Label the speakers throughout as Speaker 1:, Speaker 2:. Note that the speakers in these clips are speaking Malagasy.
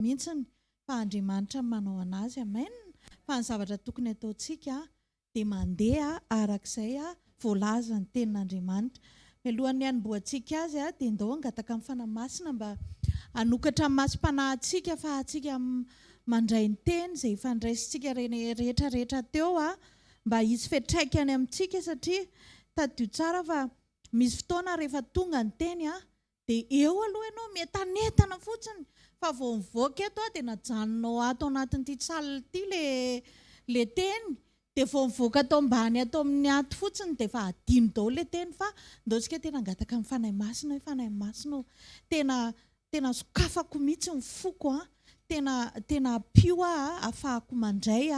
Speaker 1: mihitsiny fa Andriamanitra manao anazy. Amen. Fa ny zavatra tokony ataontsika dia mandeha arak'izay voalaza ny tenin'Andriamanitra. Mialohan'ny hanomboantsika azy dia ndao hangataka amin'ny fanamasina mba hanokatra amin'ny masom-panahintsika fa atsika mandray ny teny izay efa ndraisintsika rehetrarehetra teo mba hisy fiantraikany amintsika, satria tadio tsara fa misy fotoana rehefa tonga ny teny dia eo aloha ianao metanetana fotsiny, fa vao mivoaka eto dia najanonao ato anatin'ity tsalina ity le teny, dia vao mivoaka atao ambany ato amin'ny ato fotsiny dia efa adino daholo le teny. Fa ndaontsika tena hangataka amin'ny fanahy masina hoe fanahy masina tena sokafako mihitsy ny foko tena pio ahafahako mandray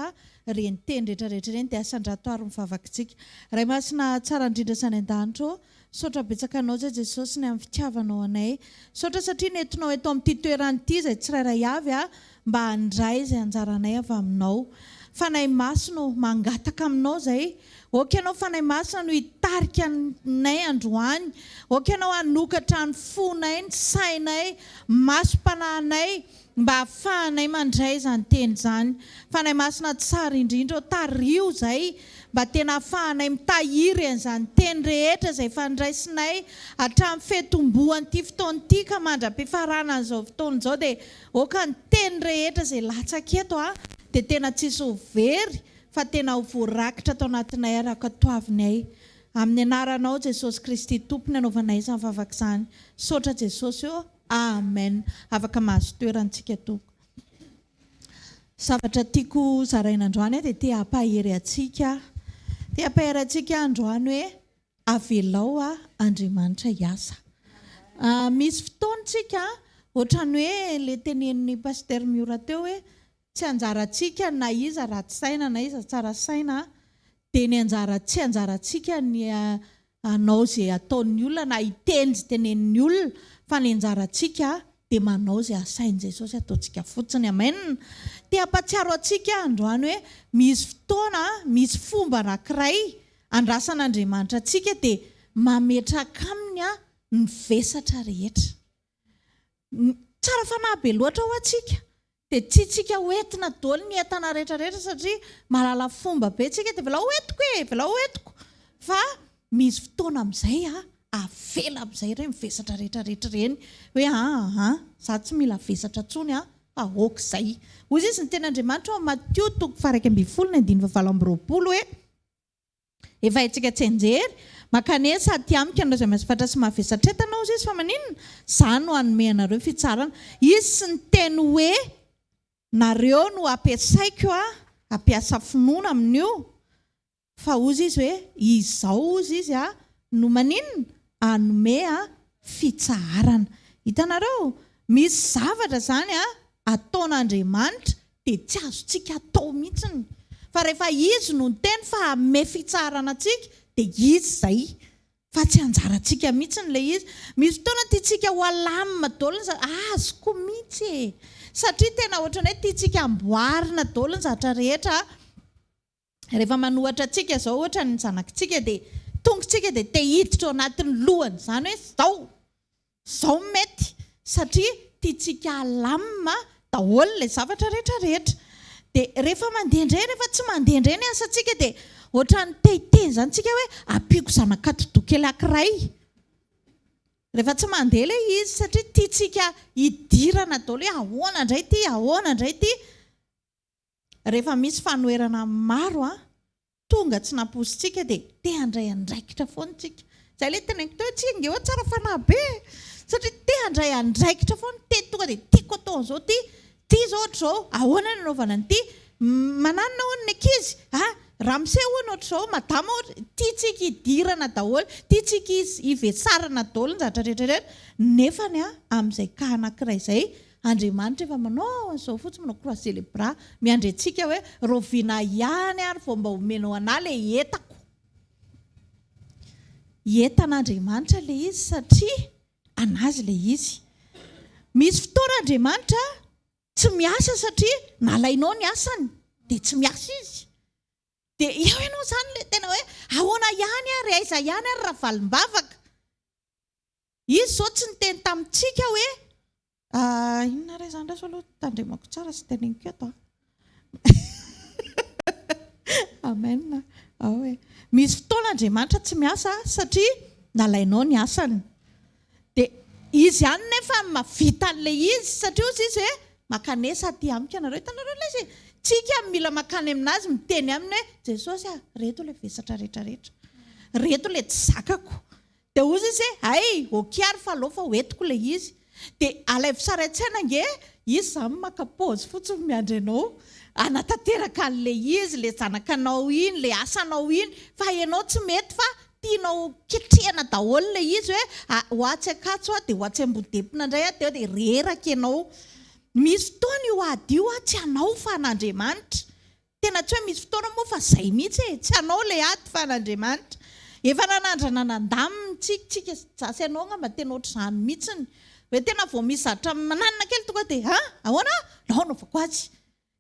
Speaker 1: reny teny rehetrarehetra reny dia asandrato ary mivavakintsika. Ray masina tsara indrindra sany an-danitra, saotra betsaka anao zay Jesosy ny amin'ny fitiavanao anay. Saotra satria nentinao eto amin'ity toeran'ity izay tsirairay avy mba handray izay anjaranay avy aminao. Fanahy masina mangataka aminao zay. Oka ianao fanahy masina no hitarika nay androany. Oka ianao hanokatra ny fonay, ny sainay, masom-panahinay mba ahafahanay mandray izany teny izany. Fanahy masina tsara indrindra tario zay mba tena ahafahanay mitahiry an'izany teny rehetra izay fandraisinay hatramin'ny fetomboan'ity fotoan'ity ka mandram-pifarana an'izao fotoana izao, dia oka ny teny rehetra izay latsaka eto dia tena tsisy ho very fa tena ho voarakitra tao anatinay araka toavinay. Amin'ny anaranao Jesosy Kristy tompony anaovanay izany vavaka izany. Saotra Jesosy eo. Amen. Afaka mahazo toerantsika toko. Zavatra tiako zaraina androany dia tia hampahery antsika. Tia hampahery antsika androany hoe Avelao Andriamanitra hiasa. Misy fotoantsika ohatrany hoe le tenenin'ny paster Miora teo hoe tsy anjarantsika na iza ratsy saina na iza tsara saina, dia ny tsy anjarantsika ny anao izay ataon'ny olona na hiteny izay tenenin'ny olona, fa ny anjarantsika dia manao izay asain'i Jesosy ataontsika fotsiny. Amen. Tia hampatsiaro antsika androany hoe misy fotoana, misy fomba anankiray andrasan'Andriamanitra antsika dia mametraka aminy ny vesatra rehetra. Tsara fanahy be loatra ho antsika. Dia tsy tsika hoentina daholo ny entana rehetrarehetra satria mahalala fomba be tsika dia velao hoentiko. Fa misy fotoana amin'izay avela amin'izay ireny mivesatra rehetrarehetra ireny hoe za tsy mila vesatra intsony aoka izay. Hoy izy ny tenin'Andriamanitra ao Mateo 7:20 hoe efa haintsika tsy anjery mankane sady amika anao izay masafatra sy mahavesatra entanao izy fa maninona za no hanome anareo fitsarana. Izy sy ny teny hoe nareo no ampiasaiko ampiasa finoana amin'io, fa ozy izy hoe izao ozy izy no maninona hanome fitsarana. Hitanareo misy zavatra zany ataon'Andriamanitra dia tsy azontsika atao mihitsiny, fa rehefa izy no teny fa hanome fitsarana antsika dia izy izay, fa tsy anjarantsika mihitsiny ilay izy. Misy fotoana tiantsika ho alamina daholo azoko mihitsy satria tena ohatrany hoe tiantsika amboarina daholo ny zavatra rehetra. Rehefa manohatra antsika izao ohatra ny zanakitsika dia tongotsika dia te hiditra ao anatin'ny lohany, izany hoe izao mety, satria tiantsika alamina daholo ilay zavatra rehetrarehetra. Dia rehefa mandeha indray, rehefa tsy mandeha indray ny asantsika dia ohatrany tehiteny izany tsika hoe ampiako zanakatodokely anankiray. Rehefa tsy mandeha ilay izy satria tiantsika hidirana daholo hoe ahoana indray ity. Rehefa misy fanoherana maro tonga tsy namposintsika dia te handray andraikitra foana tsika. Izay ilay teneniko teo tsika nge tsara fanahy be satria te handray andraikitra foana, te tonga dia tiako atao an'izao ty izao ohatr'izao, ahoana ny anaovana an'ity, mananona hono ny ankizy ramose hono ohatr'izao, madama tiantsika hidirana daholo, tiantsika hivesarana daholo ny zavatra rehetrarehetra. Nefany amin'izay ka anankiray izay Andriamanitra efa manao an'izao fotsiny, manao croix célébra miandry antsika hoe roviana ihany ary vao mba homenao anà ilay entako. Entan'Andriamanitra ilay izy satria anazy ilay izy. Misy fotoana Andriamanitra tsy miasa satria nalainao ny asany dia tsy miasa izy. Dia eo ianao izany ilay tena hoe ahoana ihany ary aiza ihany ary raha valim-bavaka. Izy izao tsy niteny tamintsika hoe Inona ray izany reso aloha tandremako tsara sy teneniko eto amen. Hoe misy fotoana Andriamanitra tsy miasa satria nalainao ny asany. Dia izy ihany nefa mavita an'ilay izy satria ozy izy hoe makanesa aty amiko ianareo. Hitanareo ilay izy tsika mila makany aminazy miteny aminy hoe Jesosy reto ilay vesatra rehetrarehetra, reto ilay tsy zakako. Dia ozy izy hoe ay okiary fa aloha fa hoentiko ilay izy. Dia alay fisarain-tsaina nge izy zany makapaozy fotsiny miandry anao anatanteraka an'ilay izy, ilay zanakanao iny, ilay asanao iny, fa ianao tsy mety fa tianao ketrehana daholo ilay izy hoe hoatsy akatso dia hoatsy ambodepina indray dia reraka ianao. Misy fotoana io ady io tsy anao fa an'Andriamanitra. Tena tsy hoe misy fotoana moa fa izay mihitsy tsy anao ilay ady fa an'Andriamanitra. Efa nanandrana nandamina tsika zasy ianao ngamba tena ohatr'izany mihitsiny. Hoe tena vao misy zatra mananina kely tonga dia ahoana naonaovako azy.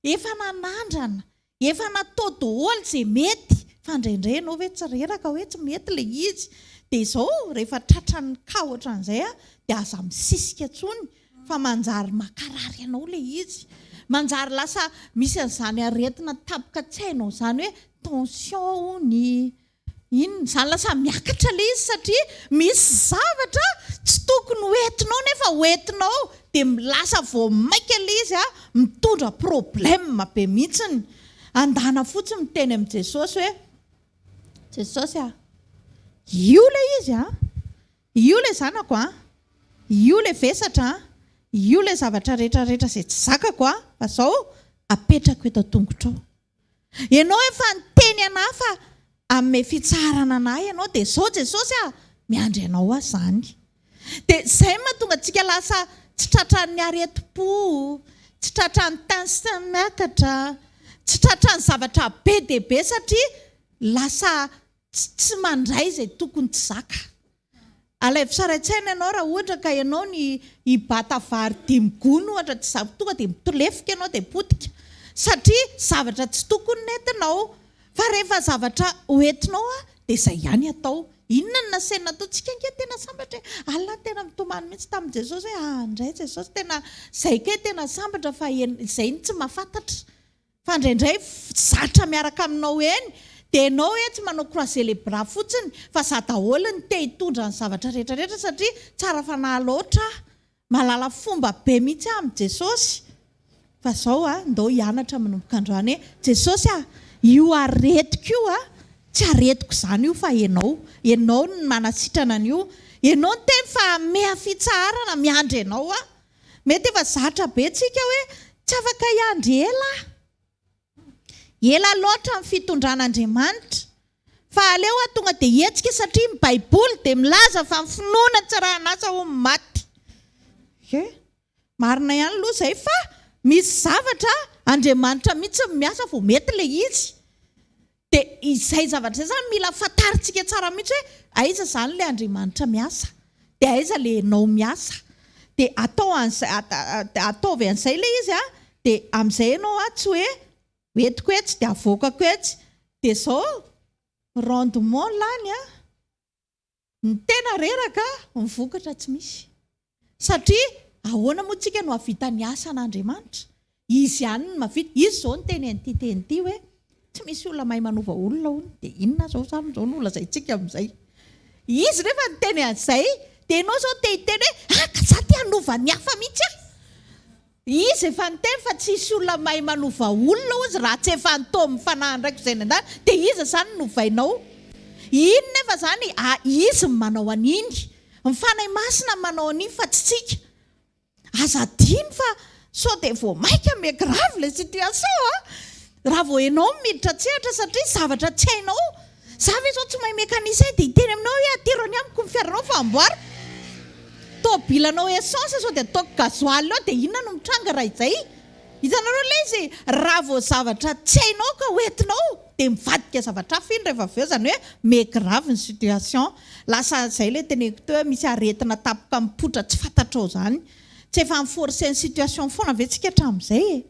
Speaker 1: Efa nanandrana, efa natao daholo izay mety fa indraindray ianao hoe tsy reraka hoe tsy mety ilay izy. Dia izao rehefa tratrany ka ohatran'izay dia aza misisika tsony fa manjary makarary ianao ilay izy. Manjary lasa misy an'izany aretina tapaka tsainao izany hoe tension ny inona izany lasa miakatra ilay izy satria misy zavatra tsy tokony hoentinao nefa hoentinao dia lasa vao maika ilay izy mitondra problème be mihitsiny. Andana fotsiny miteny amin'i Jesosy hoe Jesosy io ilay izy io ilay zanako io ilay vesatra io ilay zavatra rehetrarehetra izay tsy zakako fa izao apetrako eto an-tongotrao. Ianao efa niteny anahy fa amin'ny fitsarana anahy ianao dia izao Jesosy miandry anao zany. Dia izay mahatonga antsika lasa tsy tratran'ny aretim-po, tsy tratran'ny tension miakatra, tsy tratran'ny zavatra be dia be satria lasa tsy mandray izay tokony tsy zaka. Alay fisarain-tsaina ianao raha ohatra ka ianao ny hibata vary 5 gony ohatra tsy zavatra tonga dia mitolefika ianao dia potika satria zavatra tsy tokony nentinao. Fa rehefa zavatra hoentinao dia izay ihany atao. Inona no nasena ataontsika nge tena sambatra hoe alina tena mitomany mihitsy tamin'i Jesosy hoe indray Jesosy tena izay ke tena sambatra fa izay tsy mahafantatra. Fa indraindray zatra miaraka aminao eny dia ianao hoe tsy manao croisé les bras fotsiny fa za daholo ny te hitondra ny zavatra rehetrarehetra satria tsara fanahy loatra malala fomba be mihitsy amin'i Jesosy. Fa izao ndao hianatra manomboka androany hoe Jesosy io aretiko io tsy aretiko izany io fa ianao no manasitrana an'io. Ianao ny teny fa meha fitsarana miandry ianao mety efa zatra be tsika hoe tsy afaka hiandry ela loatra amin'ny fitondran'Andriamanitra. Fa aleo tonga dia hetsika satria ny Baiboly dia milaza fa ny finoana tsy raha nasa ho maty. Marina ihany aloha izay fa misy zavatra Andriamanitra mihitsy miasa vao mety ilay izy. Dia izay zavatra izay zany mila fantaritsika tsara mihitsy hoe aiza izany ilay Andriamanitra miasa dia aiza ilay ianao miasa. Dia ataovy an'izay ilay izy dia amin'izay ianao tsy hoe hoentiko etsy dia avokako etsy. Dia izao rendement lany ny tena reraka ny vokatra tsy misy. Satria ahoana moa tsika no havita ny asa an'Andriamanitra? Izy ihany no mavita. Izy izao ny teny an'ity hoe tsy misy olona mahay manova olona hono. Dia inona izao zany izao no lazaintsika amin'izay. Izy rehefa ny teny an'izay dia ianao izao te hiteny hoe ka za te hanova ny hafa mihitsy Izy efa niteny fa tsy misy olona mahay manova olona ozy raha tsy efa nitao mifanahy ndraiky izay ny andany dia iza izany novainao. Iny nefa izany izy manao an'iny. Mifanahy masina manao an'iny fa tsy tsika. Aza adino fa sao dia vao maika me grave ilay situation raha vao ianao miditra tsehatra satria zavatra tsy hainao. Za ve izao tsy mahay mekanisy dia hiteny aminao hoe atirony amiko ny fiaranao fa amboary. Tobilanao essence sao dia ataoko gasoil ao dia inona no mitranga raha izay. Hitanareo ilay izy raha vao zavatra tsy hainao ka hoentinao dia mivadika zavatra hafa iny rehefa avy eo izany hoe me grave ny situation. Lasa izay ilay teneniko teo hoe misy aretina tapoka mipotra tsy fantatrao izany. Tsy efa miforce ny situation foana ve tsika hatramin'izay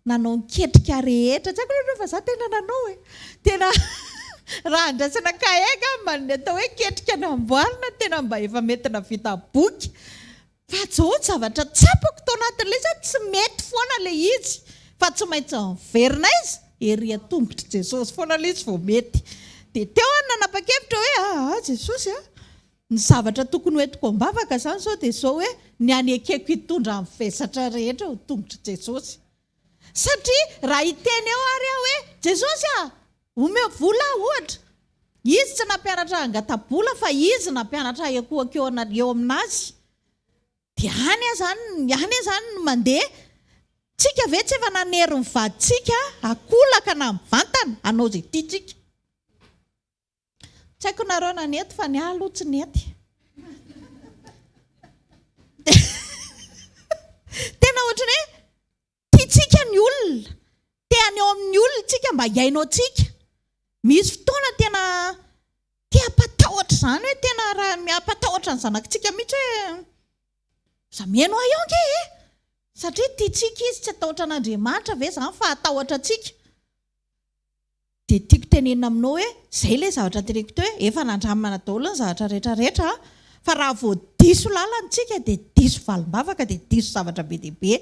Speaker 1: nanao niketrika rehetra tsy haiko rehefa za tena nanao tena raha andrasana kaega manny atao hoe ketrika namboarina tena mba efa mety navita boky fa zao zavatra tsapako tao anatin'ilay zany tsy mety foana ilay izy fa tsy maintsy miverina izy ery tongotra Jesosy foana ilay izy vao mety. Dia teo aho nanapa-kevitra hoe Jesosy ny zavatra tokony hoentiko ambavaka zany zao dia zao hoe ny anekeko hitondra amin'ny vesatra rehetra ho tongotra Jesosy. Satria raha hiteny eo ary aho hoe Jesosy omeo vola ohatra, izy tsy nampianatra angata-bola fa izy nampianatra ekoakeo eo aminazy. Dia any zany no mandeha. Tsika ve tsy efa nanery ny vaditsika akolaka na mivantana anao izay tiatsika. Tsy haiko nareo nanety fa ny aloha tsy nety. Tena ohatrany hoe tiatsika ny olona, te-any eo amin'ny olona tsika mba hiainao tsika. Misy fotoana tena te-hampatahotra zany hoe tena raha miampatahotra ny zanakitsika mihitsy hoe za mihaino ahy eo nge satria tiatsika izy tsy atahotra an'Andriamanitra ve zany fa atahotra tsika. Dia tiako tenenina aminao hoe zay ilay zavatra teneniko teo hoe efa nandramana daholo ny zavatra rehetrarehetra fa raha vao diso lalantsika dia diso valim-bavaka dia diso zavatra be dia be.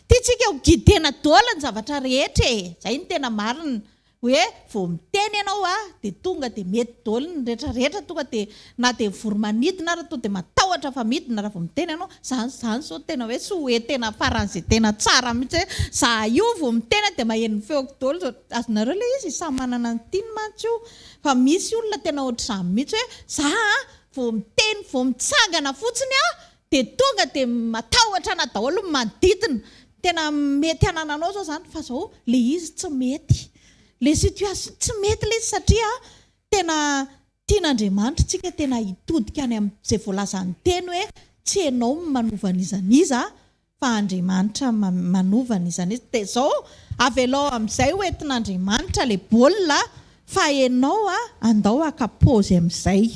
Speaker 1: Tiatsika ho gidena daholo ny zavatra rehetra zay ny tena marina hoe vao miteny ianao dia tonga dia mety daholo ny rehetrarehetra tonga dia na dia voromanidina ary tonga dia matahotra fa midina raha vao miteny ianao. Zany zao tena hoe sy hoe tena faran'izay tena tsara mihitsy hoe za io vao miteny dia maheno ny feoko daholo. Azonareo ilay izy samy manana ny tiany mantsy io fa misy olona tena ohatr'izany mihitsy hoe za vao miteny vao mitsangana fotsiny dia tonga dia matahotra na daholo ny manodidina. Tena mety hanananao zao zany fa zao ilay izy tsy mety. Le situation tsy mety ilay izy satria tena tian'Andriamanitra tsika tena hitodika any amin'izay voalazany teny hoe tsy ianao manova an'izaniza fa Andriamanitra manova an'izaniza. Dia izao avelao amin'izay hoentin'Andriamanitra ilay baolina fa ianao andao haka-paozy amin'izay.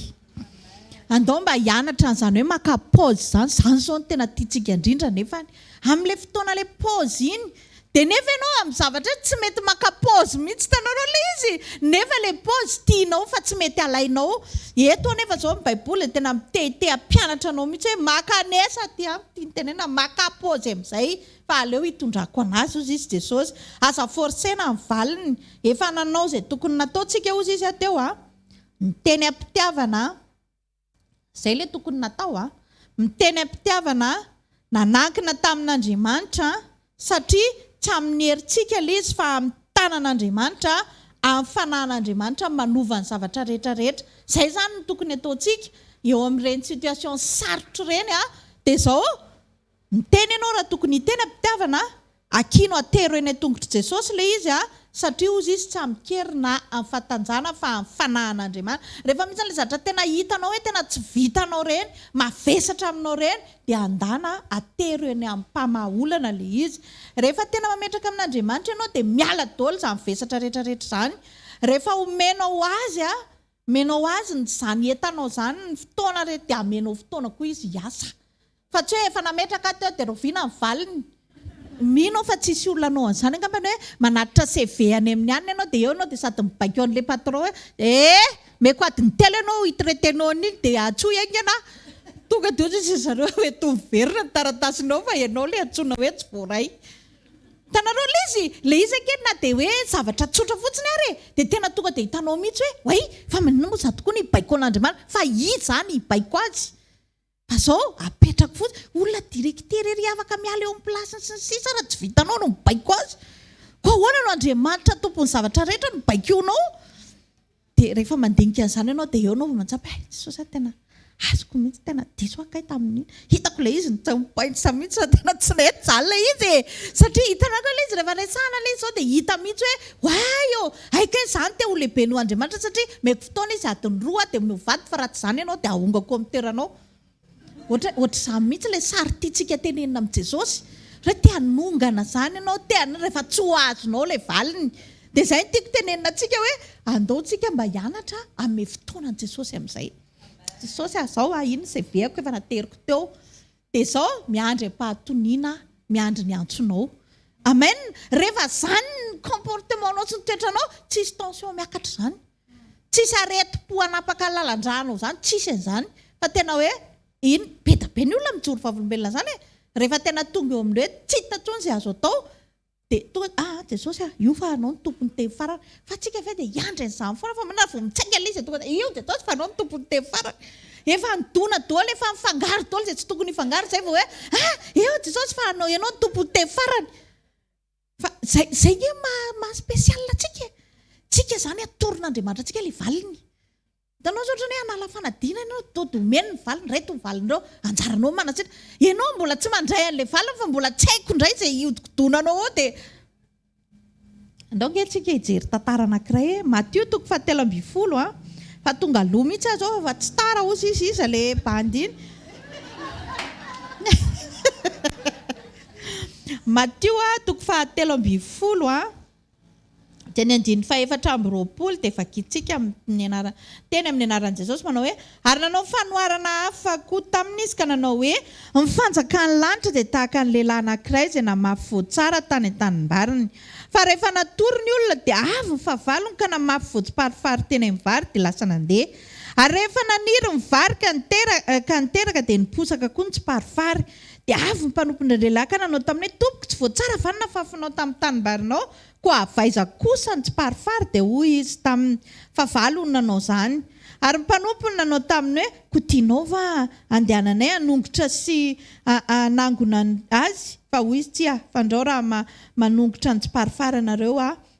Speaker 1: Andao mba hianatra an'izany hoe maka-paozy zany zao no tena tiatsika indrindra nefa amin'ilay fotoana ilay paozy iny. Dia nefa ianao amin'ny zavatra tsy mety maka-paozy mihitsy tanareo ilay izy nefa ilay paozy tianao fa tsy mety alainao. Eto nefa zao amin'ny baiboly tena mitete hampianatra anao mihitsy hoe makanesa tiany tenena maka-paozy amin'izay fa aleo hitondrako anazy ozy izy Jesosy. Aza forsena amin'ny valiny efa nanao izay tokony nataontsika ozy izy ateo miteny am-pitiavana izay ilay tokony natao miteny am-pitiavana nanankina tamin'Andriamanitra satria tsy amin'ny herintsika ilay izy fa amin'ny tanan'Andriamanitra amin'ny fanahin'Andriamanitra manova ny zavatra rehetrarehetra. Izay zany no tokony ataontsika eo amin'ireny situation sarotra ireny dia izao miteny ianao raha tokony hiteny am-pitiavana akino atero eny tongotra Jesosy ilay izy satria ozy izy tsy amikerina amin'ny fahatanjana fa amin'ny fanahin'Andriamanitra. Rehefa misy ilay zavatra tena hitanao hoe tena tsy vitanao ireny mavesatra aminao ireny dia andana atero eny amin'ny mpamaolana ilay izy. Rehefa tena mametraka amin'Andriamanitra ianao dia miala daholo izany vesatra rehetrarehetra izany. Rehefa omenao azy izany entanao izany ny fotoana rehetra dia amenao fotoana koa izy hiasa. Fa tsy hoe efa nametraka teo dia roviana amin'ny valiny. Mino fa tsisy olona anao an'izany angambany hoe manatitra CV any amin'ny anina ianao dia eo ianao dia sady mibaiko an'ilay patron hoe meko adiny telo ianao hitretenao an'iny dia atsoa aingana. Tonga dia ozy zareo hoe tomiverina ny taratasinao fa ianao ilay antsoina hoe tsy voaray. Tanareo ilay izy ankeny na dia hoe zavatra tsotra fotsiny ary dia tena tonga dia hitanao mihitsy hoe way fa maninona moa za tokoa ny hibaiko an'Andriamanitra fa izy zany hibaiko azy. Fa zao apetraka fotsiny olona direktery ery afaka miala eo amin'ny plasiny sy ny sisa raha tsy vitanao no mibaiko azy. Koa ahoana no Andriamanitra tompon'ny zavatra rehetra no baikionao. Dia rehefa mandinika an'izany ianao dia eo ianao mantsapy Jesosy tena azoko mihitsy tena diso akay tamin'iny. Hitako ilay izy nitsampaintsa mihitsy tena tsy nety zany ilay izy satria hitanako ilay izy rehefa resahana ilay izy zao dia hita mihitsy hoe way aika izany te ho lehibe no Andriamanitra satria mety fotoana izy adiny roa dia mivady fa raha tsy izany ianao dia ahongako amin'ny toeranao. Ohatr'izany mihitsy ilay sary tiatsika tenenina amin'ny Jesosy hoe te hanongana izany ianao rehefa tsy ho azonao ilay valiny. Dia izay no tiako tenenina antsika hoe andaontsika mba hianatra amin'ny fotoanan'i Jesosy amin'izay. Jesosy izao iny izay veako efa nateriko teo dia izao miandry am-pahatoniana miandry ny antsonao. Amen. Rehefa izany ny comportementanao sy ny toetranao tsisy tension miakatra izany. Tsisy areti-po hanapaka lalan-drano izany tsisy an'izany fa tena hoe iny be ny olona mijoro vavolombelona zany rehefa tena tonga eo amin'ny hoe tsy hita tsony izay azo atao dia tonga Jesosy io fa anao ny tompony teny farany fa tsika ve dia hiandry an'izany foana fa manana vao mitsainga ilay izy tonga io Jesosy fa anao ny tompony teny farany efa nidona daholo efa mifangaro daholo izay tsy tokony hifangaro zay vao hoe io Jesosy fa anao ianao ny tompony teny farany fa zay ny mahaspesialina tsika zany atoron'Andriamanitra tsika ilay valiny hitanao zao ohatrany hoe hanala fanadina ianao tody omeny ny valiny reto ny valinao anjaranao manatsitra ianao mbola tsy mandray an'ilay valiny fa mbola tsy haiko indray izay ihodinkodonanao ao dia andao nge tsika hijery tantara anankiray Matthieu 7:20 fa tonga loha mihitsy azo fa tsy tara ozy izy ilay bandy iny Matthieu 7:20 teny 9:20 dia efa kitsika teny amin'ny anaran'i Jesosy manao hoe ary nanao fanoharana hafa koa tamin'izy ka nanao hoe mifanjaka ny lanitra dia tahaka ny lehilahy anankiray izay namafy voatsara tany an-tanimbariny fa rehefa natory ny olona dia avy ny fahavalony ka namafy voatsiparifary teny amin'ny vary dia lasa nandeha ary rehefa naniry ny vary ka niteraka dia niposaka koa ny tsiparifary dia avy ny mpanompon'ny lehilahy ka nanao tamin'ny hoe tompoko tsy voatsara vanina fafinao tamin'ny tanimbarinao koa avaiza kosa ny tsiparifary dia hoy izy tamin'ny fahavalony nanao izany ary ny mpanompony nanao taminy hoe kotianao va andehananay hanongotra sy hanangona azy fa hoy izy tsy fandrao raha manongotra ny tsiparifary anareo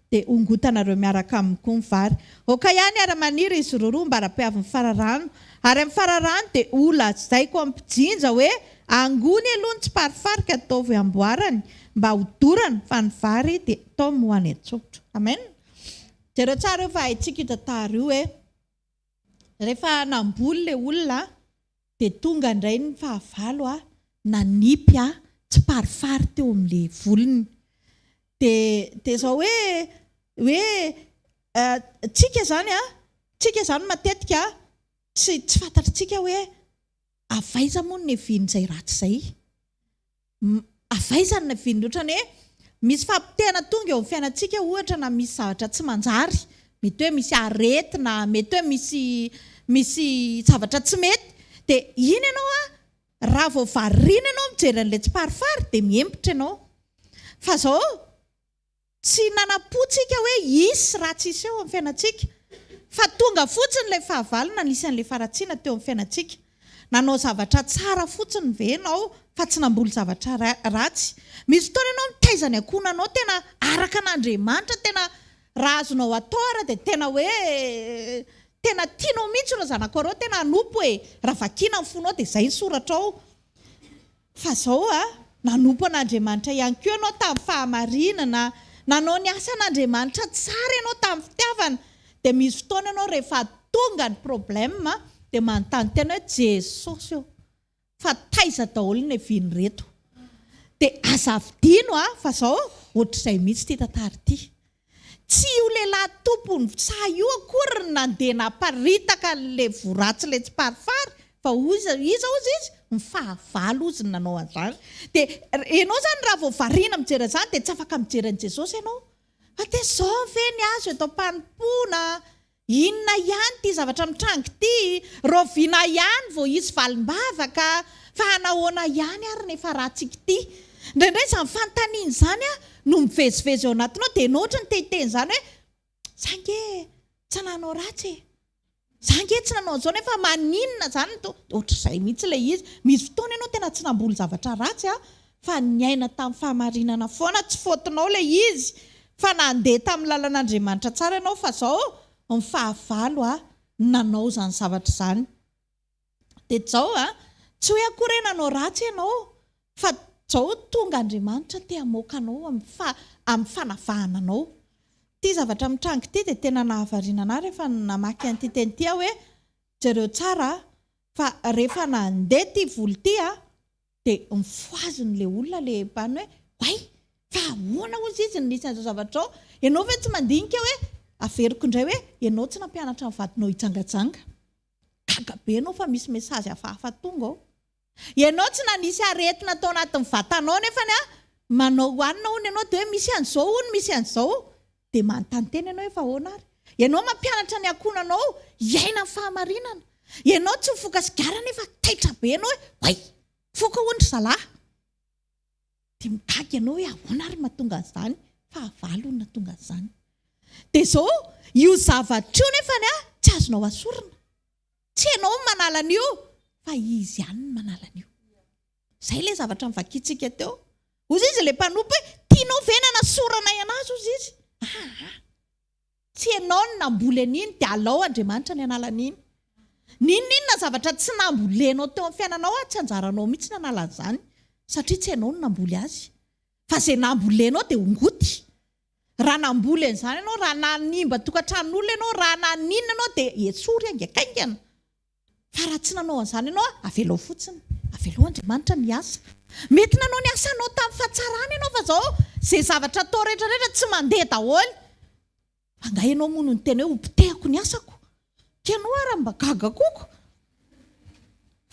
Speaker 1: dia ongotanareo miaraka aminy koa ny vary oka ihany ara-maniry izy roa mba ara-piavin'ny fararano ary amin'ny fararano dia olazaiko amin'ny mpijinja hoe angony aloha ny tsiparifary ka ataovy amboarany mba hodorana fa ny vary dia atao moany atsofotra amen jereo tsara eo fa haitsika io tantara io hoe rehefa namboly ilay olona dia tonga indray ny fahavalo nanipy tsiparifary teo amin'ilay volony dia izao hoe tsika zany matetika tsy fantatritsika hoe avaiza moa ny neviany izay ratsy izay avaizany neviany ohatrany hoe misy fampitehana tonga eo amin'ny fiainantsika ohatra na misy zavatra tsy manjary mety hoe misy aretina mety hoe misy zavatra tsy mety dia iny ianao raha vao variana ianao mijery an'ilay tsiparifary dia miempotra ianao fa zao tsy nanapotsika hoe isy ratsy isy eo amin'ny fiainantsika fa tonga fotsiny ilay fahavalona nisy an'ilay faratsiana teo amin'ny fiainantsika nanao zavatra tsara fotsiny ve ianao fa tsy namboly zavatra ratsy misy fotoana ianao mitaizany ankonanao tena araka an'Andriamanitra tena raha azonao atao ara dia tena hoe tena tianao mihitsy ireo zanakoreo tena hanompo raha vakiana ny fonao dia izay soratra ao fa zao nanompo an'Andriamanitra ihany koa ianao tamin'ny fahamarinana nanao ny asan'Andriamanitra tsara ianao tamin'ny fitiavana dia misy fotoana ianao rehefa tonga ny problème dia manontany tena hoe Jesosy eo fa taiza daholo ny neviany reto dia azavidino fa zao ohatr'izay mihitsy ity tantara ity tsy io lehilahy tompony sa io akory ny nandeha naparitaka n'ilay voratsy ilay tsiparifary fa iza ozy izy ny fahavalo ozy ny nanao an'izany dia ianao zany raha vao variana mijery an'izany dia tsy afaka mijery an'i Jesosy ianao fa dia zao ve ny azo eto mpanompoana inona ihany ty zavatra mitrango ity roviana ihany vao izy valim-bavaka fa hanahoana ihany ary nefa ratsika ity indraindray izany fanontaniana izany no mivezivezy ao anatinao dia ianao ohatra ny tehiteny izany hoe zange tsy nanao ratsy zange tsy nanao an'izao nefa maninona izany ohatr'izay mihitsy ilay izy misy fotoana ianao tena tsy namboly zavatra ratsy fa niaina tamin'ny fahamarinana foana tsy fotinao ilay izy fa nandeha tamin'ny lalan'Andriamanitra tsara ianao fa zao ny fahavalo nanao izany zavatra izany dia zao tsy hoe akory hoe nanao ratsy ianao fa zao tonga Andriamanitra te hamoaka anao amin'ny fanavahana anao ity zavatra mitrango ity dia tena nahavariana ana rehefa namaky an'ity teny ity hoe jereo tsara fa rehefa nandeha ity voly ity dia nifoazin'ilay olona ilay mpano hoe fa ahoana ozy izy nisy an'izao zavatra ao ianao ve tsy mandinika hoe averiko indray hoe ianao tsy nampianatra ny vadinao hijangajanga gaga be ianao fa misy mesazy hafahafa tonga ao ianao tsy nanisy aretina tao anatin'ny vatanao nefany manao hoanina hono ianao dia hoe misy an'izao hono misy an'izao dia manontany tena ianao efa ahoana ary ianao mampianatra ny ankonanao hiaina ny fahamarinana ianao tsy mifoka sigara nefa taitra be ianao hoe foka ondry zalahy dia migaga ianao hoe ahoana ary mahatonga an'izany fa avalona tonga an'izany dia zao io zavatra io nefany tsy azonao asorina tsy ianao manala an'io fa izy ihany ny manala an'io izay ilay zavatra mivakiantsika teo ozy izy ilay mpanompo hoe tianao venana sorana ianazy ozy izy tsy ianao ny namboly an'iny dia alao Andriamanitra ny anala an'iny ninona zavatra tsy nambolenao teo amin'ny fiainanao tsy anjaranao mihitsy ny anala an'izany satria tsy ianao ny namboly azy fa izay nambolenao dia ongoty raha namboly an'izany ianao raha nanimba tokatranon'olona ianao raha naninona ianao dia esory angakaingana fa raha tsy nanao an'izany ianao avelao fotsiny avelao Andriamanitra ny asa mety nanao ny asanao tamin'ny fahatsarana ianao fa zao izay zavatra atao rehetrarehetra tsy mandeha daholo anga ianao mono ny teny hoe hompitehako ny asako kianao ary mba gaga koko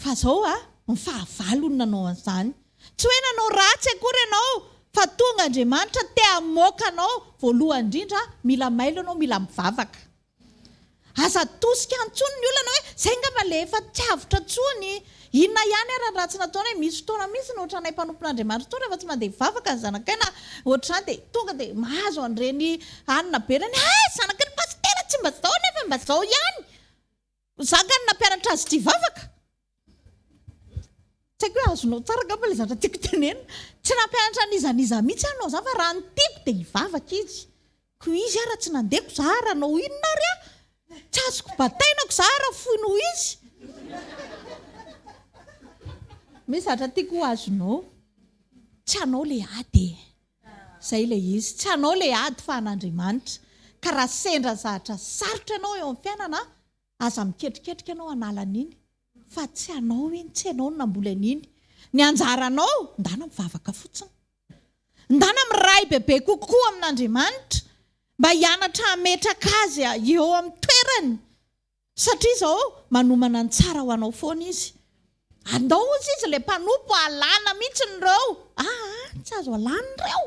Speaker 1: fa zao ny fahavalony nanao an'izany tsy hoe nanao ratsy akory ianao fa tonga Andriamanitra te hamoaka anao voalohany indrindra mila mailo ianao mila mivavaka aza tosika antsony ny olona hoe zay ngamba le efa tsy avitra tsony inona ihany ary raha tsy nataona hoe misy fotoana mihitsy ny ohatranay mpanompon'Andriamanitra toa rehefa tsy mandeha mivavaka ny zanakaina ohatrany dia tonga dia mahazo an'ireny anina berany zanaka ny pastera tsy mba zao nefa mba zao ihany zaka ny nampianatra azy tia vavaka tsy haiko hoe azonao tsara ngamba ilay zavatra tiako tenena tsy nampianatra nizaniza mihitsy anao za fa raha ny tiako dia hivavaka izy ko izy raha tsy nandehako za raha nao inona ary tsy azoko batainako za raha foino izy misy zavatra tiako ho azonao tsy anao le ady izay ilay izy tsy anao le ady fa an'Andriamanitra ka raha sendra zahatra sarotra ianao eo amin'ny fiainana aza miketriketrika ianao anala an'iny fa tsy anao iny tsy ianao ny namboly an'iny ny anjaranao ndana mivavaka fotsiny ndana miray bebe kokoa amin'Andriamanitra mba hianatra hametraka azy eo amin'ny toerany satria izao manomana ny tsara ho anao foana izy andao ozy izy ilay mpanompo alana mihitsy nyreo tsy azo alana ireo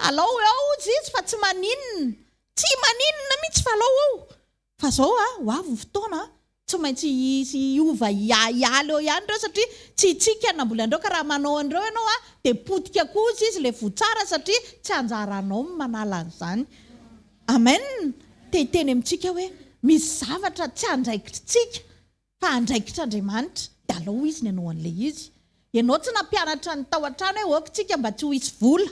Speaker 1: alao eo ozy izy fa tsy maninona tsy maninona mihitsy fa alao eo fa zao ho avy fotoana tsy maintsy hiova hialy eo ihany ireo satria tsy hitsika ny namboly andreo ka raha manao an'ireo ianao dia potika koa ozy izy ilay votsara satria tsy anjaranao manala an'izany amen teny amintsika hoe misy zavatra tsy andraikitritsika fa andraikitr'Andriamanitra dia alao izy ny anao an'ilay izy ianao tsy nampianatra ny tao an-trano hoe okitsika mba tsy ho isy vola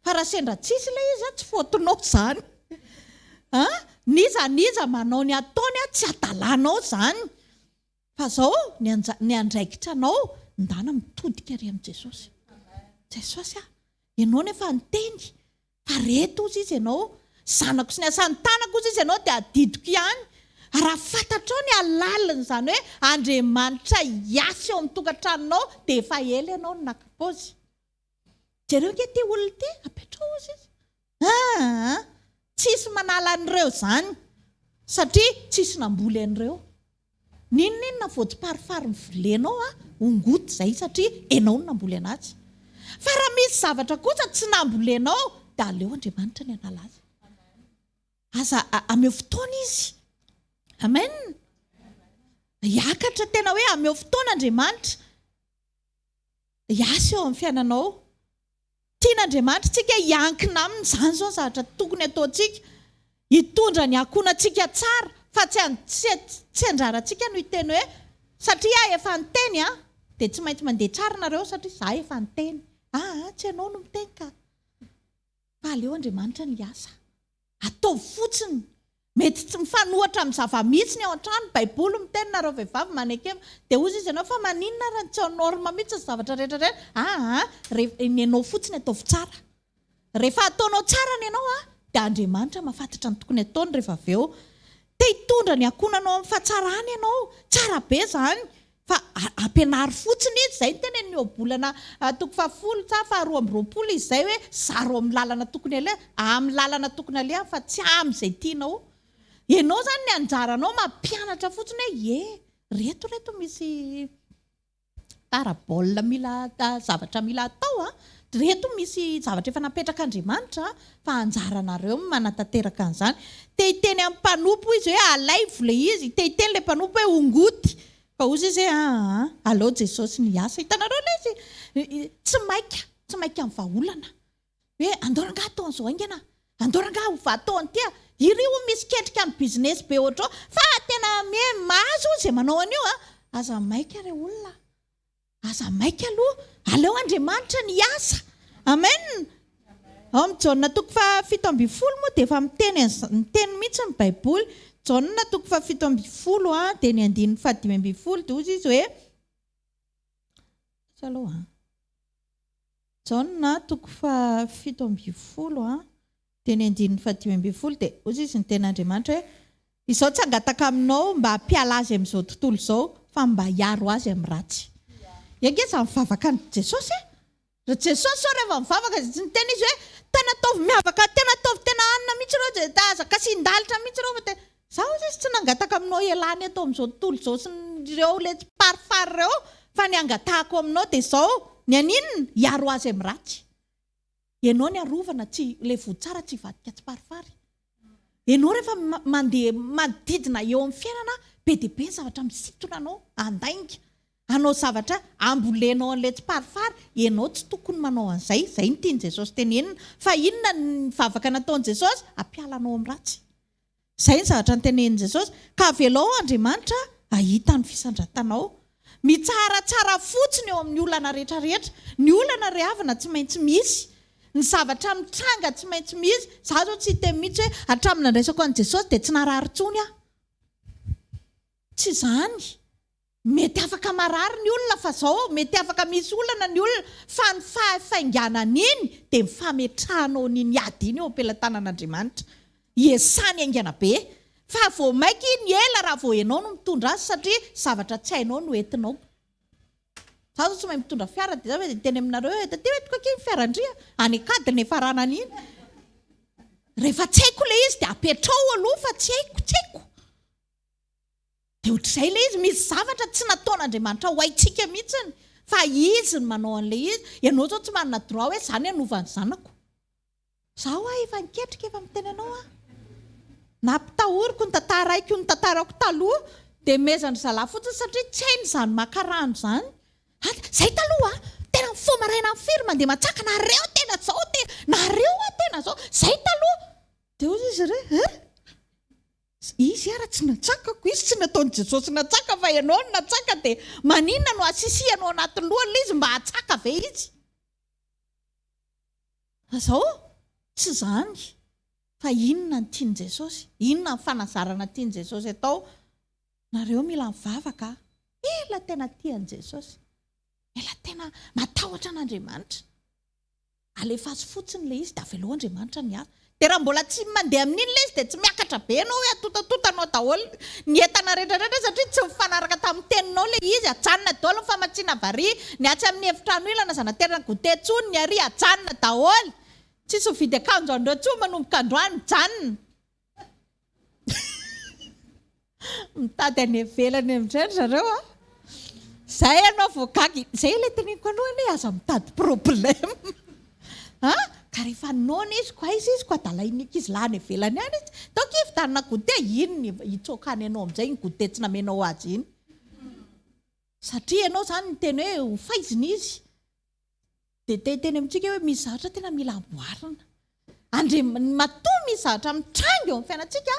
Speaker 1: fa raha sendra tsisy ilay izy tsy fotonao izany niza manao ny ataony tsy atalanao izany fa zao ny andraikitra anao ndana mitodika ary amin'i Jesosy ianao nefa nyteny fa reto ozy izy ianao zanako sy ny asan'ny tanako ozy izy ianao dia adidiko ihany raha fantatrao ny alaliny izany hoe Andriamanitra hiasa eo amin'ny tokantranonao dia efa ela ianao ny nakapaozy jereo nke ty olona ty apetrao ozy izy tsisy manala an'ireo izany satria tsisy namboly an'ireo ninona voatsiparifary mivolenao ongoty izay satria ianao ny namboly anazy fa raha misy zavatra kosa tsy nambolenao dia aleo Andriamanitra ny anala azy aza ameo fotoana izy amen hiakatra tena hoe ameo fotoana Andriamanitra hiasa eo amin'ny fiainanao tian'Andriamanitra tsika hiankina aminy izany zao zavatra tokony ataontsika hitondra ny akonantsika tsara fa tsy anjarantsika no hiteny hoe satria efa niteny dia tsy maintsy mandeha tsara nareo satria za efa niteny tsy ianao no miteny ka fa aleo Andriamanitra ny asa atao fotsiny mety tsy mifanohatra amin'ny zava-mihitsy ny ao an-trano baiboly miteny nareo vehivavy manekeva dia ozy izy ianao fa maninona raha tsy norma mihitsy ny zavatra rehetrarehetra ny ianao fotsiny ataovy tsara rehefa ataonao tsara ny ianao dia Andriamanitra mahafantatra ny tokony ataony rehefa avy eo te hitondra ny akonanao amin'ny fahatsarany ianao tsara be izany fa ampianary fotsiny izy izay ny tena ny obolana toko 10 faharoa amby 20 izy izay hoe zaro amin'ny lalana tokony aleha amin'ny lalana tokony aleha fa tsy amin'izay tianao ianao zany ny anjaranao mampianatra fotsiny hoe reto misy tarabaolina mila zavatra mila atao reto misy zavatra efa napetraka Andriamanitra fa anjaranareo manatanteraka an'izany te hiteny amin'ny mpanompo izy hoe alay vola izy te hiteny ilay mpanompo hoe ongoty Fa ozy izy alao Jesosy niasa hitanareo ilay izy tsy maika amin'ny vahaolana hoe andoranga atao an'izao aingana andoranga ho vatao an'ity irio misy ketrika amin'ny business be ohatrao fa tena mahazo izay manao an'io aza maika re olona aza maika aloha aleo Andriamanitra niasa amen ao amin'ny Jaona 7:10 moa dia efa miteny mihitsy ny Baiboly Jaona 7:10 dia ny 5:10 dia ozy izy hoe aloha Jaona 7:10 dia ny 5:10 dia ozy izy ny ten'Andriamanitra hoe izao tsy hangataka aminao mba hampiala azy amin'izao tontolo izao fa mba hiaro azy amin'ny ratsy engeza mivavaka ny Jesosy Jesosy sao rehefa mivavaka tsy ny tena izy hoe tena ataovy miavaka tena ataovy tena anina mihitsy reo dia azaka sindalitra mihitsy reo zaho izy tsy nangataka aminao elany atao amin'izao tontolo izao sy ireo ilay tsy parifary ireo fa ny angatahako aminao dia izao ny aninona hiaro azy amin'ny ratsy ianao ny arovana tsy ilay votsara tsy vadika tsy parifary ianao rehefa mandeha manodidina eo amin'ny fiainana be dia be zavatra misitona anao andainga anao zavatra ambolenao an'ilay tsy parifary ianao tsy tokony manao an'izay izay ny tiany Jesosy tenenina fa inona ny vavaka nataon'i Jesosy hampialanao amin'ny ratsy izay ny zavatra nytenenin Jesosy ka avelao Andriamanitra ahita ny fisandratanao mitsaratsara fotsiny eo amin'ny olana rehetrarehetra ny olana rehavana tsy maintsy misy ny zavatra mitranga tsy maintsy misy za zao tsy hita mihitsy hoe hatramina andraisako an'i Jesosy dia tsy narary tsony tsy izany mety afaka marary ny olona fa zao mety afaka misy olana ny olona fa ny fainganana iny dia mifametrahanao niny ady iny eo ampelantanan'Andriamanitra iesany aingana be fa vao maiky ny ela raha vao ianao no mitondra azy satria zavatra tsy hainao no entinao za zao tsy mahay mitondra fiara dia za teny aminareo hoe ty hoetiko aky ny fiarandria any akadiny efa ranany iny rehefa tsy haiko ilay izy dia apetrao aloha fa tsy haiko dia ohatr'izay ilay izy misy zavatra tsy nataon'Andriamanitra ho haitsika mihitsiny fa izy ny manao an'ilay izy ianao zao tsy manana droit hoe zany hanovany zanako zaho efa niketrika efa miteny anao nampitahoriko ny tantaraiko ny tantarako taloha dia mezany zalahy fotsiny satria tsy hainy zany makarano zany zay taloha tena mifomaraina amin'ny firy mandeha matsaka nareo tena zao nareo tena zao zay taloha dia ozy izy re izy ara tsy natsakako izy tsy nataon'i Jesosy natsaka fa ianao no natsaka dia maninona no asisianao anatin'ny lohana izy mba hatsaka ve izy zao tsy zany fa inona ny tiany Jesosy inona ny fanazarana tiany Jesosy atao nareo mila mivavaka ela tena tiany Jesosy ela tena matahotra an'Andriamanitra alefa azy fotsiny ilay izy dia avelao Andriamanitra ny asa dia raha mbola tsy mandeha amin'iny ilay izy dia tsy miakatra be ianao hoe atotantotanao daholo ny entana rehetrarehetra satria tsy mifanaraka tamin'ny teninao ilay izy ajanona daholo ny famatsiana varia ny atsy amin'ny efitrano ilana zanaterana gote tsony ny ary ajanona daholo tsisy mividy akanjo andreo tso manomboka androany mijanona mitady any ivelany amin'izay zareo zay ianao voagagy zay ilay teneniko anao anie aza mitady problème ka rehefa nona izy koa izy koa dalainika izy lany ivelany any izy donc ividanina gote ino ny hitsokany ianao amin'izay ny gote tsy namenao azy iny satria ianao zany ny teny hoe ho faizina izy dia teny amintsika hoe misy zavatra tena mila amboarina matoa misy zavatra mitranga eo amin'ny fiainantsika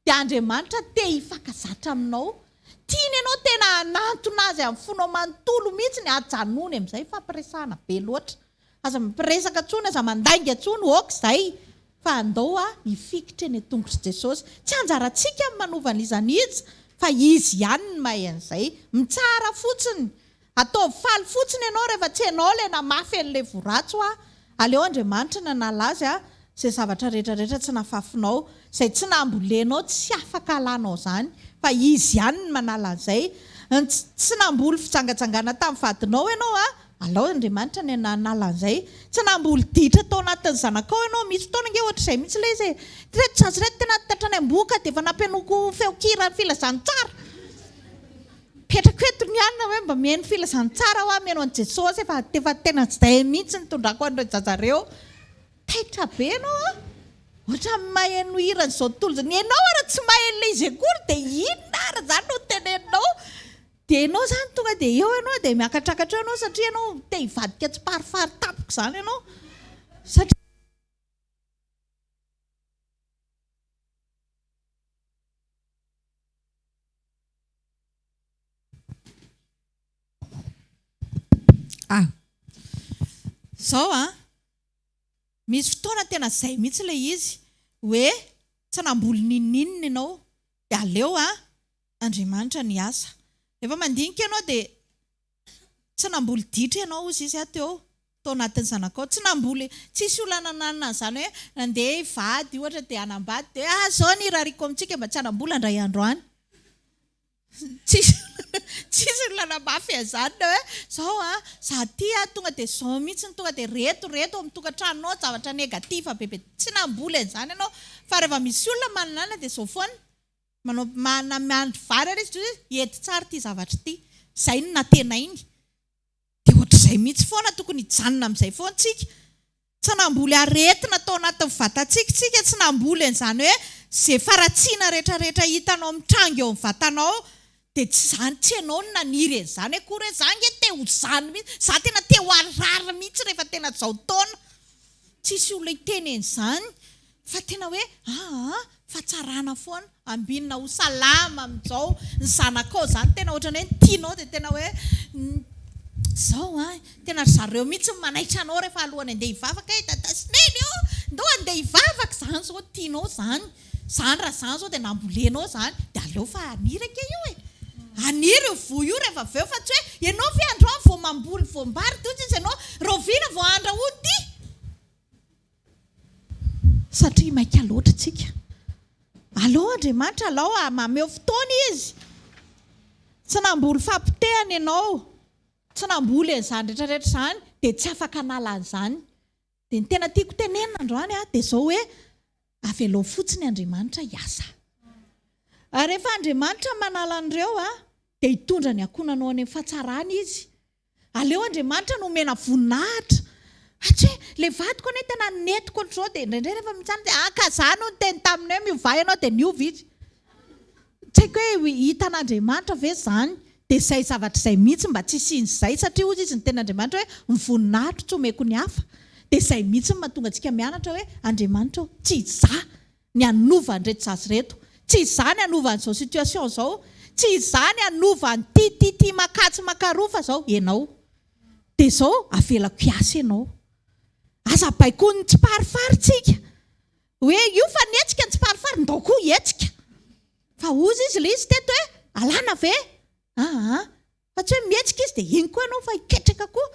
Speaker 1: dia Andriamanitra te hifankazatra aminao tiany ianao tena nantona azy amin'ny fonao manontolo mihitsy ny ajanony amin'izay fampiresahana be loatra aza mampiresaka tsony aza mandainga tsony okizay fa andao hifikitra eny tongotra Jesosy tsy anjarantsika manovana izany izy fa izy ihany ny mahay an'izay mitsara fotsiny atao faly fotsiny ianao rehefa tsy ianao ilay namafy an'ilay voratso aleo Andriamanitra nanala azy izay zavatra rehetrarehetra tsy nafafinao izay tsy nambolenao tsy afaka alanao zany fa izy ihany ny manala an'izay tsy namboly fijangajangana tamin'ny vadinao ianao alao Andriamanitra ny nanala an'izay tsy namboly ditra tao anatin'ny zanakao ianao misy fotoana nge ohatr'izay mihitsy ilay izy reto zazy reto tena tatrany amboka dia efa nampianoko feokira ny filazany tsara petraka eto ny anina hoe mba mihaino filazany tsara mihaino an'i Jesosy efa tena zay mihitsy nitondrako an'ireo zazareo taitra be ianao ohatra maheno hirany izao tontolo zany ianao ara tsy maheno ilay izy akory dia inona ara zany no teneninao dia ianao izany tonga dia eo ianao dia miakatrakatra ianao satria ianao te hivadika tsy parifary tapoko izany ianao satria izao misy fotoana tena izay mihitsy ilay izy hoe tsy namboly nininina ianao dia aleo Andriamanitra ny asa. Efa mandinika ianao dia tsy namboly ditra ianao izy teo tao anatin'ny zanakao. Tsy namboly, tsisy olana nanana izany hoe nandeha hivady ohatra dia hanambady dia izao ny rariko amintsika mba tsy hanambola andray andro any. Tsisy olana mafy izany hoe izao za ty tonga dia izao mihitsy tonga dia reto amin'ny tokantranonao zavatra negativa bebe. Tsy namboly izany ianao fa rehefa misy olona manana dia izao foana manao manamandry vary ary izy ety tsara ty zavatra ty izay no natenainy dia ohatr'izay mihitsy foana tokony hijanona amin'izay foana tsika. Tsy namboly aretina tao anatin'ny vatantsika tsika, tsy namboly an'izany hoe izay faratsiana rehetrarehetra hitanao mitranga eo amin'ny vatanao dia tsy izany tsy ianao no naniry an'izany akory hoe izany nge te ho zany mihitsy, za tena te ho arary mihitsy rehefa tena izao taona. Tsisy olona hiteny an'izany fa tena hoe fahatsarana foana, ambinina ho salama amin'izao ny zanakao izany tena ohatrany hoe tianao dia tena hoe izao tena zareo mihitsy manaitra anao rehefa alohany andeha hivavaka dadasineny ndao andeha hivavaka izany izao tianao izany raha izany izao dia nambolenao izany dia aleo fa aniry ake io aniry voa io rehefa aveo fa tsy hoe ianao ve androany vao mamboly voambary ty ohatsy izy ianao rovina vao andrahoany ty satria maika loatra tsika. Alao Andriamanitra, alao mameo fotoana izy. Tsy namboly fampitehana ianao, tsy namboly an'izany rehetrarehetra izany dia tsy afaka hanala an'izany. Dia ny tena tiako tenenina androany dia izao hoe avelao fotsiny Andriamanitra hiasa. Rehefa Andriamanitra manala an'ireo dia hitondra ny ankonanao any amin'ny fahatsarana izy. Aleo Andriamanitra nomena voninahitra. Hatria ilay vadiko anie tena netiko ohatr'izao dia indraindray rehefa mitsana dia akazano ny teny taminy hoe miova ianao dia niova izy. Tsy haiko hoe hitan'Andriamanitra ve izany dia izay zavatra izay mihitsy mba tsy sin'izay satria hozy izy ny ten'Andriamanitra hoe mivoninahitra tsy omeko ny hafa. Dia izay mihitsy mahatonga antsika mianatra hoe Andriamanitra tsy izaho ny hanova an'ireto zazy reto, tsy izaho ny hanova an'izao situation izao, tsy izaho ny hanova ty makatsy makarofa izao ianao. Dia izao avelako hiasa ianao. Aza baiko ny tsy parifaritsika hoe io fa nietsika ny tsy parifary ndao koa hetsika fa ozy izy ilay izy teto hoe alana ve fa tsy hoe mietsika izy dia iny koa ianao fa hiketraka koa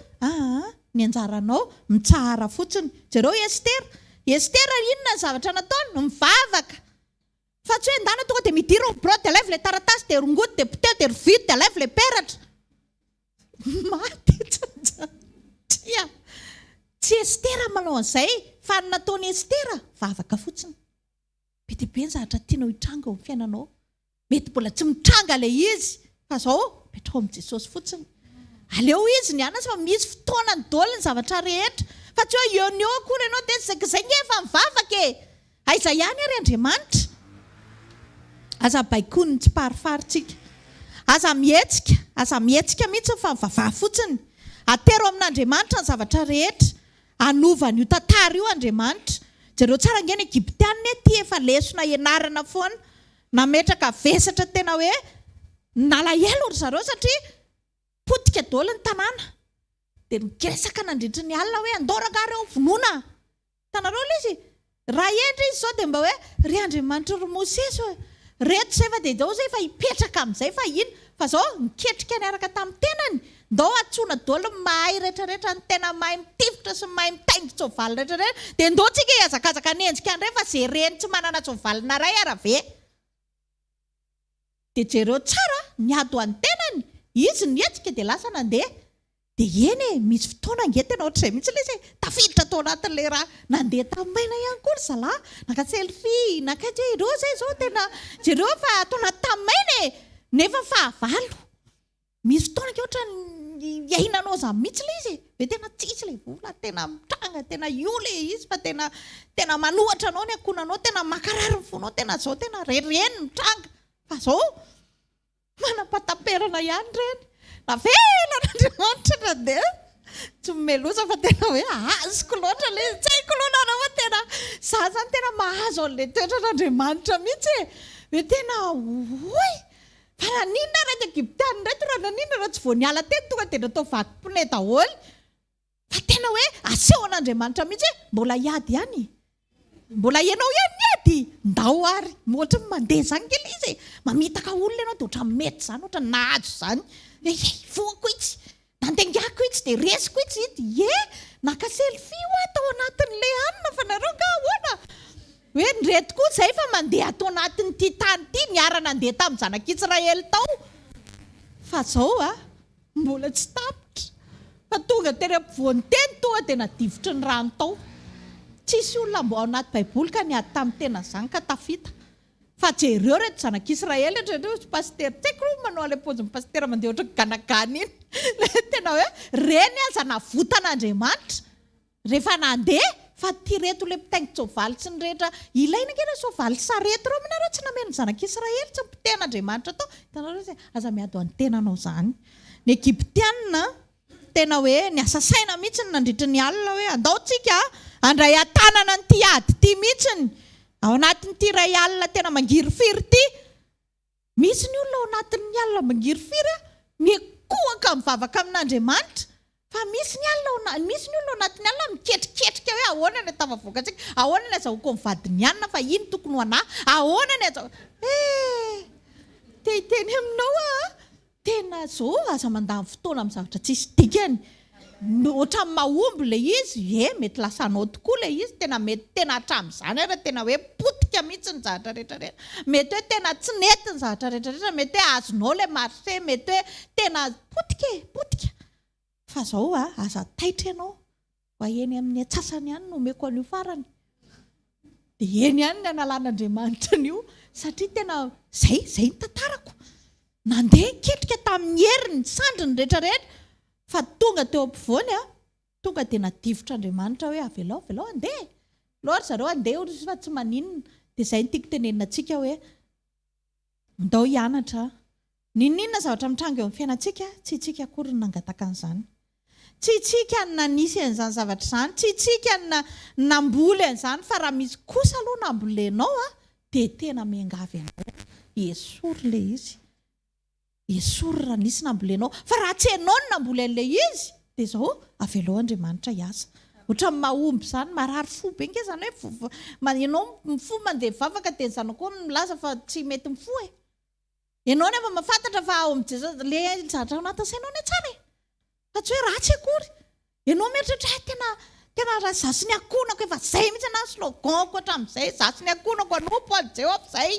Speaker 1: ny anjaranao mitsahara fotsiny. Jereo Estera inona ny zavatra nataony? Mivavaka fa tsy hoe ndana tonga dia midira brod dia alaivo ilay taratasy dia rongoto dia poteo dia rovidy dia alaivo ilay peratra maty tsy Estera manao an'izay fa ny nataony Estera vavaka fotsiny. Be dia be ny zavatra tianao hitranga eo amin'ny fiainanao. Mety mbola tsy mitranga ilay izy fa izao petrao amin'i Jesosy fotsiny. Aleo izy ny anasa fa misy fotoana ny daoly ny zavatra rehetra fa tsy hoe eo akory ianao dia zay efa mivavaka aiza ihany ary Andriamanitra. Aza baikony ny tsy parifaritsika. Aza mihetsika mihitsy fa mivavaha fotsiny. Atero amin'Andriamanitra ny zavatra rehetra. Anovany io tantara io Andriamanitra. Jereo tsara ngeny Egiptianina ty efa lesona ianarana foana. Nametraka vesatra tena hoe nalahelo ry zareo satria potika daholo ny tanàna. Dia miresaka nandritra ny alina hoe andao rangahy reo vonoina. Tanareo ilay izy. Raha endry izy izao dia mba hoe ry Andriamanitra ry Mosesy reto izay fa dia dao izay fa hipetraka amin'izay fa ino fa izao miketrika niaraka tamin'ny tenany. Ndao atsoina daholo mahay rehetrarehetra ny tena mahay mitifitra sy mahay mitaingy tsoavaly rehetrarehetra dia ndao tsika hiazakazaka nenjika andray fa izay reny tsy manana tsoavalina ray ara ve. Dia jereo tsara niado any tenany izy nietsika dia lasa nandeha. Dia eny misy fotoana ngetena ohatr'izay mihitsy ilay izy tafiditra tao anatin'ilay raha nandeha tamaina ihany koa ry zalahy naka selfie naka ireo izay izao tena jereo fa atao anaty tamaina nefa fahavalo. Misy fotoana ke ohatra iahinanao zany mihitsy ilay izy ve tena tsisy ilay vola tena mitranga tena io ilay izy fa tena manohatra anao ny ankonanao tena makarary ny fonao tena izao tena rereny mitranga fa izao manapataperana ihany ireny. Navelan'Andriamanitra na dia tsy melosa fa tena hoe azoko loatra le tsy haiko loatra raha tena za zany tena mahazo an'ilay toetran'Andriamanitra mihitsy hoe tena oy fa naninona raha ty Egyptiany reto raha naninona raha tsy vao niala teny tonga dia natao vakim-pone daholo fa tena hoe asehon'Andriamanitra mihitsy mbola hiady ihany, mbola ianao ihany niady ndao ary mohatra mandeha zany kely izy mamitaka olona ianao dia ohatran'ny mety zany, ohatran'ny nahazo zany voako itsy nandengako itsy dia resiko itsy naka selfie ho atao anatin'ilay anina fa nareo ka ahoana hoe nreto koa zay fa mandeha atao anatin'ity tany ity niarana andeha tamin'ny zanak'Israely tao fa zao mbola tsy tapitra fa tonga teny ampovoany teny tonga dia nadivotry ny rano tao. Tsisy olona mbo ao anaty baiboly ka niady tamin'ny tena zany ka tafita fa jereo reto zanak'Israely reto paster tsaiko manao ilay paozin'ny paster mandeha ohatran'ny ganagana iny tena hoe reny aza navotan'Andriamanitra rehefa nandeha fa ty reto ilay mpitaingin soavaly sy ny rehetra ilaina kena soavaly sarety reo minareo tsy nameny zanak'Israely tsy mpiten'Andriamanitra tao hitanareo aza miady ho an'ny tenanao zany. Ny Egyptianina tena hoe niasa saina mihitsy nandritra ny alina hoe andaotsika andray atanana nyty ady ty mihitsiny ao anatin'ity ray alina tena mangirifiry ty misy ny olona ao anatin'ny alina mangirifiry mikohaka mivavaka amin'Andriamanitra fa misy ny olona ao anatin'ny alina miketriketrika hoe ahoana ny tafavoaka antsika, ahoana ny azahoako mivady ny anina fa iny tokony ho anahy, ahoana ny teny aminao tena zao aza mandany fotoana amin'ny zavatra tsisy dikany ohatran'ny mahomby ilay izy mety lasanao tokoa ilay izy tena mety tena hatramin'izany ara tena hoe potika mihitsy ny zavatra rehetrarehetra mety hoe tena tsy nety ny zavatra rehetrarehetra mety hoe azonao ilay marché mety hoe tena potika fa zao aza taitra ianao fa eny amin'ny atsasany ihany no omeko an'io farany dia eny ihany ny analan'Andriamanitra an'io satria tena zay ny tantarako nandeha ketrika tamin'ny heriny sandry ny rehetrarehetra fa tonga teo ampovoany tonga dia nadivotr'Andriamanitra hoe avelao andeha loatra zareo andeha fa tsy maninona dia zay nytiako tenenina antsika hoe ndao hianatra ninona zavatra mitranga eo amin'ny fiainantsika tsy itsika akory ny nangataka an'izany, tsy itsika ny nanisy an'izany zavatra izany, tsy itsika ny namboly an'izany fa raha misy kosa aloha nambolenao dia tena miangavy anao esory ilay izy esory raha nisy nambolenao fa raha tsy ianao ny namboly an'ilay izy dia zao Avelao Andriamanitra hiasa ohatran'ny mahomby zany marary fo be nke zany hoe ianao mifo mandeha vavaka dia ny zanako milaza fa tsy mety mifo ianao nefa mahafantatra fa ao amin'ny Jesosy le zavatra anatin'ny sainao ny tsara fa tsy hoe ratsy akory ianao mieritratra tena raha zasy ny akonako efa zay mihitsy ana sloganko hatramin'izay zasy ny akonako anompo an'izay amin'izay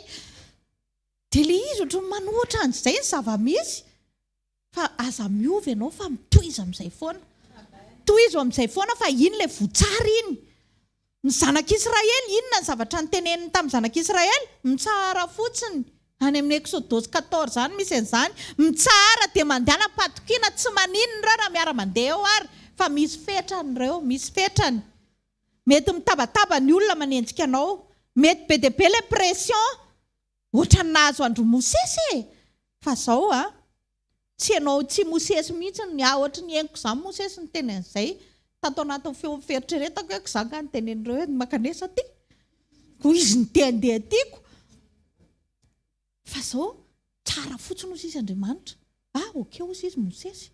Speaker 1: dia le izy ohatran'ny manohitra an'izay ny zava-misy fa aza miovy ianao fa mitohizo amin'izay foana tohizo amin'izay foana fa iny ilay votsara iny ny zanak'Israely inona ny zavatra nyteneniny tamin'ny zanak'Israely mitsara fotsiny any amin'ny Exodosy 14 zany misy an'izany mitsara dia mandeha napatokiana tsy maninona raha miara-mandeha eo ary fa misy fetrany ireo misy fetrany mety mitabataba ny olona manenjika anao mety be dia be ilay pression ohatran'ny nahazo andro Mosesy fa zao tsy ianao tsy Mosesy mihitsy ny ohatra ny haingo izany Mosesy ny teny an'izay tato anatin'ny feo fieritreretako hoe zany ka ny tenen'ireo hoe makanesa ty ko izy ny te-andeha tiako fa zao tsara fotsiny ozy izy Andriamanitra okey ozy izy Mosesy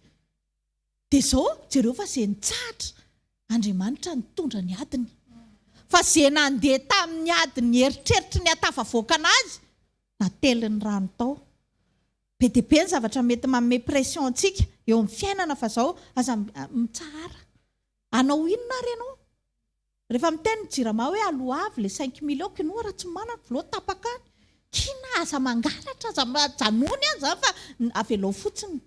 Speaker 1: dia zao jereo fa izay nitsahatra Andriamanitra nitondra ny adiny fa izay nandeha tamin'ny adiny eritreritry ny hatafavoaka anazy natelin'ny rano tao be dia be ny zavatra mety manome pression antsika eo amin'ny fiainana fa zao aza mitsara anao inona ary ianao rehefa miteny jirama hoe aloavy le 5 million kinoa raha tsy manana vola tapaka any kina aza mangalatra aza janony any zany fa Avelao fotsiny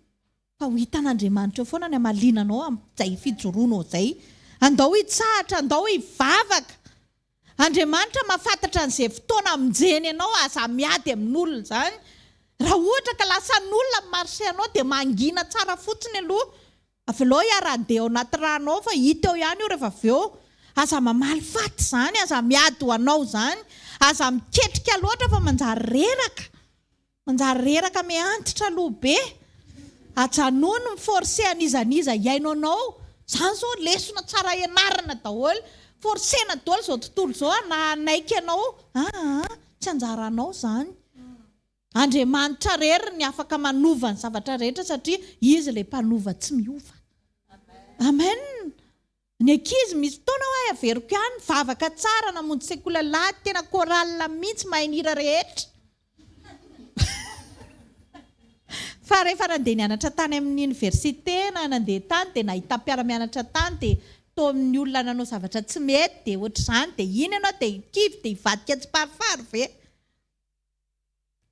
Speaker 1: fa ho hitan'Andriamanitra eo foana ny amalinanao amin'izay fijoroanao izay andao hitsahatra andao hivavaka Andriamanitra mahafantatra an'izay fotoana aminjeny ianao aza miady amin'olona zany raha ohatra ka lasan'olona amin'ny marché anao dia mangina tsara fotsiny aloha Avelao hiara-andeha ao anaty rano ao fa hita eo ihany io rehefa avy eo aza mamaly faty zany aza miady ho anao zany aza miketrika loatra fa manjary reraka manjary reraka miantitra lobe ajanony miforce anizaniza iainonao zany zao lesona tsara ianarana daholo forsena daholo zao tontolo zao na naiky anao tsy anjaranao zany Andriamanitra rery ny afaka manova ny zavatra rehetra satria izy ilay mpanova tsy miova amen ny ankizy misy fotoana hoe averiko ihany vavaka tsara namonjy sekoly lahy tena koralina mihitsy mahay hira rehetra fa rehefa nandeha nianatra tany amin'ny université na nandeha tany dia nahita mpiara-mianatra tany dia tao amin'ny olona nanao zavatra tsy mety dia ohatr'izany dia iny ianao dia hikivy dia hivadika tsy parifary ve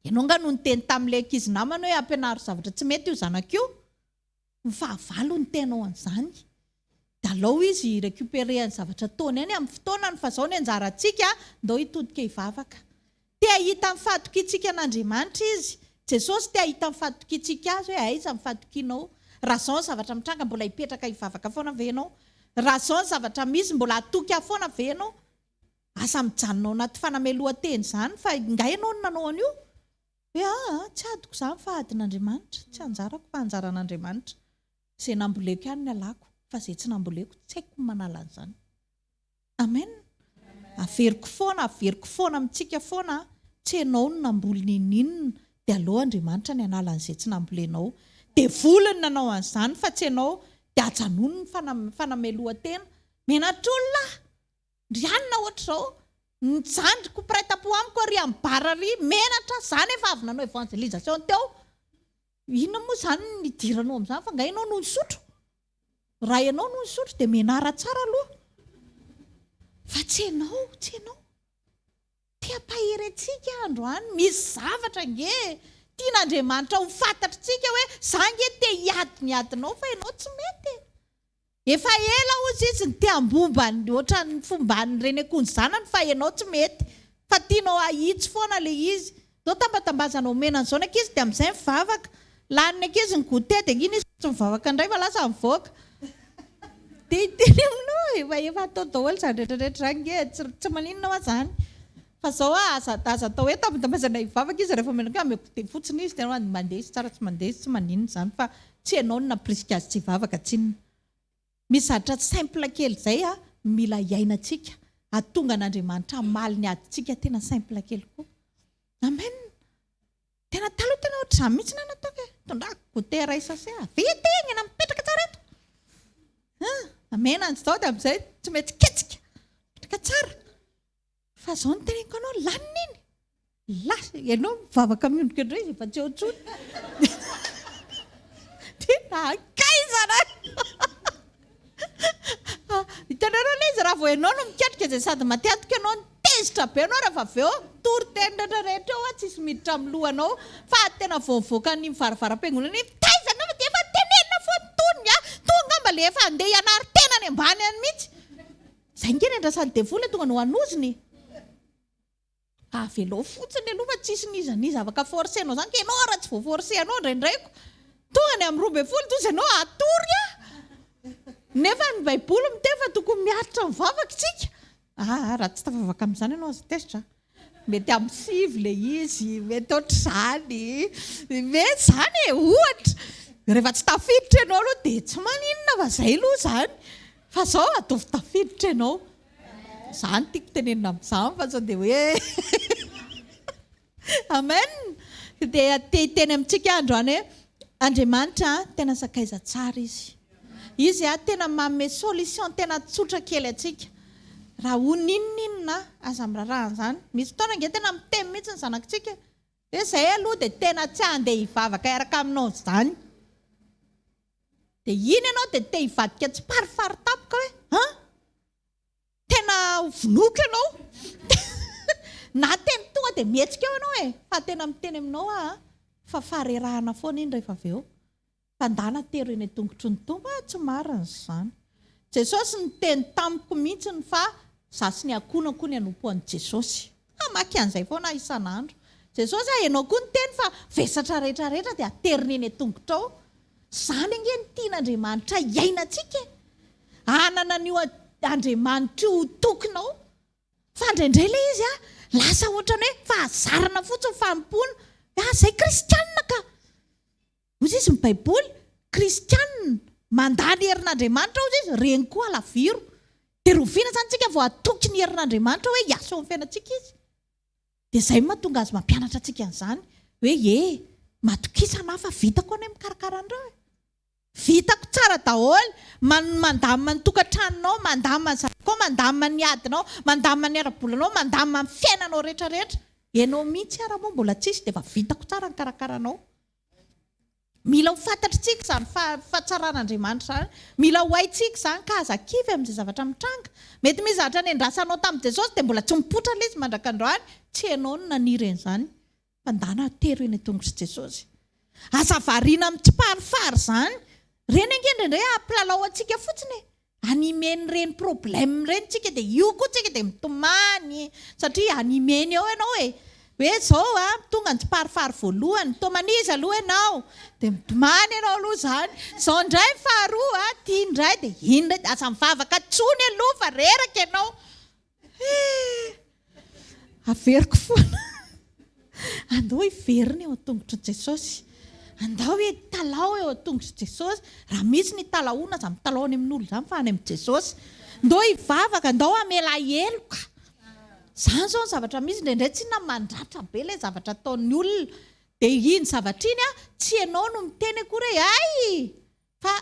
Speaker 1: ianao ngano ny teny tamin'ilay ankizy namana hoe ampianaro zavatra tsy mety io zanak'io mifahavalo ny tenao an'izany dia alao izy récupérer ny zavatra taony any amin'ny fotoanany fa zao ny anjarantsika ndao hitodika hivavaka tia hita amin'ny fahatokiantsika an'Andriamanitra izy Jesosy tia hita amin'ny fahatokiantsika azy hoe aiza amin'ny fahatokianao raha zao ny zavatra mitranga mbola hipetraka hivavaka foana ve ianao raha zao ny zavatra misy mbola hatoky foana ve ianao asa mijanonao anaty fanamelohan-teny izany fa nga ianao no nanao an'io hoe tsy adiko izany fa adin'Andriamanitra tsy anjarako fa anjaran'Andriamanitra izay namboleko ihany ny alako fa izay tsy namboleko tsy haiko manala an'izany amen averiko foana amintsika foana tsy ianao no namboly ninninona dia aleo Andriamanitra ny anala an'izay tsy nambolenao dia volony nanao an'izany fa tsy ianao dia ajanony ny fanamelohan-tena menatr' olona rianina ohatr'izao nijandriko mpiray-tampo amiko ary amin'ny barary menatra zany efa avy nanao évangélisation teo inona moa zany nidiranao amin'izany fa nga ianao no nisotro raha ianao no nisotro dia menara tsara aloha fa tsy ianao tia pahirentsika androany misy zavatra nge tian'Andriamanitra ho fantatritsika hoe za nge te hiadinao fa ianao tsy mety efa ela ozy izy ny te ambombany ohatra ny fomba ny renekony zanany fa ianao tsy mety fa tianao ahitsy foana le izy zao tambatambazanao menany zao ny ankizy dia amin'izay mivavaka laniny ankizy ny goûté dia iny izy tsy mivavaka indray fa lasa mivoaka dia teny aminao efa atao daholo zany rehetrarehetra zany nge tsy maninona hoa zany fa zao aza atao hoe tambazana hivavaka izy rehefa menaka ame goûté fotsiny izy dia mandeha izy tsara tsy mandeha izy tsy maninona zany fa tsy ianao no naprisika azy tsy hivavaka tsinona misy zavatra simple kely izay mila iainantsika atonga an'Andriamanitra amaly ny adintsika tena simple kely koa amen tena taloha tena ohatr'izany mihitsy na nataoko tondrako goûté ray sase vita eny ena mipetraka tsara eto amena an'izao dia amin'izay tsy mety ketsika mipetraka tsara fa zao ny teneniko anao lanina iny lasa ianao mivavaka miondrika indray izy efa tsy eo tsony tena akaizana hitanareo ilay izy raha vao ianao no miketrika izay sady matetika ianao ny tezitra be anao raha avy eo tory tendratra rehetra eo tsisy miditra amin'ny lohanao fa tena voavoaka ny mivaravaram-piangonana iny taizana fa dia efa tenenina foany tony tonga mba le efa andeha hianary tena ny ambany any mihitsy zay ngeny andrasany devoly tonga no anoziny avelao fotsiny aloha fa tsisy nizaniza afaka forcenao zany ka ianao raha tsy voaforce anao ndraindraiko tonga ny amin'ny 12 tozy ianao atory nefa ny baiboly miteny fa tokony miaritra mivavaka tsika raha tsy tafavaka amin'izany ianao azo tezitra mety amin'ny sivy le izy mety ohatr'izany mety zany ohatra rehefa tsy tafiditra ianao aloha dia tsy maninona fa zay aloha zany fa zao ataovy tafiditra ianao zany tiako tenenina amin'izany fa sao dia hoe amen dia teny amintsika androany hoe Andriamanitra tena sakaiza tsara izy tena manome solution tena tsotra kely atsika raha ho ninninona aza mirarahana zany misy fotoana nge tena mitemy mihitsy ny zanakitsika hoe zay aloha dia tena tsy andeha hivavaka iaraka aminao zany dia iny ianao dia te hivadika tsy parifary tapoka hoe tena vonoka ianao na teny tonga dia mihetsika eo ianao fa tena miteny aminao fa farerahana foana iny rehefa avy eo fandana tero eny tongotry ny tombo tsy marina izany Jesosy ny teny tamiko mihitsy fa zasy ny akonako ny anompo an'i Jesosy amaky an'izay foana isan'andro Jesosy ianao koa ny teny fa vesatra rehetrarehetra dia aterina eny tongotra ao zany nge ny tian'Andriamanitra iainantsika anana n'io Andriamanitra io tokonao fa indraindray ilay izy lasa ohatrany hoe fa azarana fotsiny fampona Zay kristianina ka. Ozy izy ny baiboly, kristianina mandany herin'Andriamanitra ozy izy, reny koa alaviro. Dia roviana zany tsika vao atoky ny herin'Andriamanitra hoe hiasa eo amin'ny fiainantsika izy. Dia izay mahatonga azy mampianatra antsika an'izany hoe matokisana fa vitako any mikarakara andreo. Vitako tsara daholo, mandamina ny tokantranonao, mandamina ny zanakao, mandamina ny adinao, mandamina ny ara-bolanao, mandamina ny fiainanao rehetrarehetra. Ianao mihitsy ara moa mbola tsisy dia efa vitako tsara ny karakaranao. Mila ho fantatritsika izany fahatsaran'Andriamanitra izany. Mila ho haintsika izany ka aza kivy amin'izay zavatra mitranga. Mety misy zavatra nendrasanao tamin'i Jesosy dia mbola tsy mipoitra ilay izy mandrakandroany. Tsy hainao no naniry an'izany. Mandana tery eny tongotra Jesosy. Asa variana amin'ny tsiparifary izany. Reny angendrindray ampilalao antsika fotsiny. Animeny reny problème reny tsika dia io koa tsika dia mitomany. Satria animeny ao ianao hoe zao tonga ny tsiparifary voalohany, tomaniza aloha ianao. Dia mitomany ianao aloha izany. Zao indray ny faharoa, tia indray dia iny indray asa mivavaka tsony aloha fa reraka ianao. Averiko foana. Andao hiverina eo an-tongotra Jesosy. Andao hoe talao eo an-tongotra Jesosy. Raha misy ny talahoana za mitalao any amin'olona izany fa any amin'ny Jesosy. Andao hivavaka, andao hamela heloka. Izany zao ny zavatra misy indraindray tsy namandratra be ilay zavatra ataon'ny olona. Dia iny zavatra iny tsy ianao no miteny akory hoe fa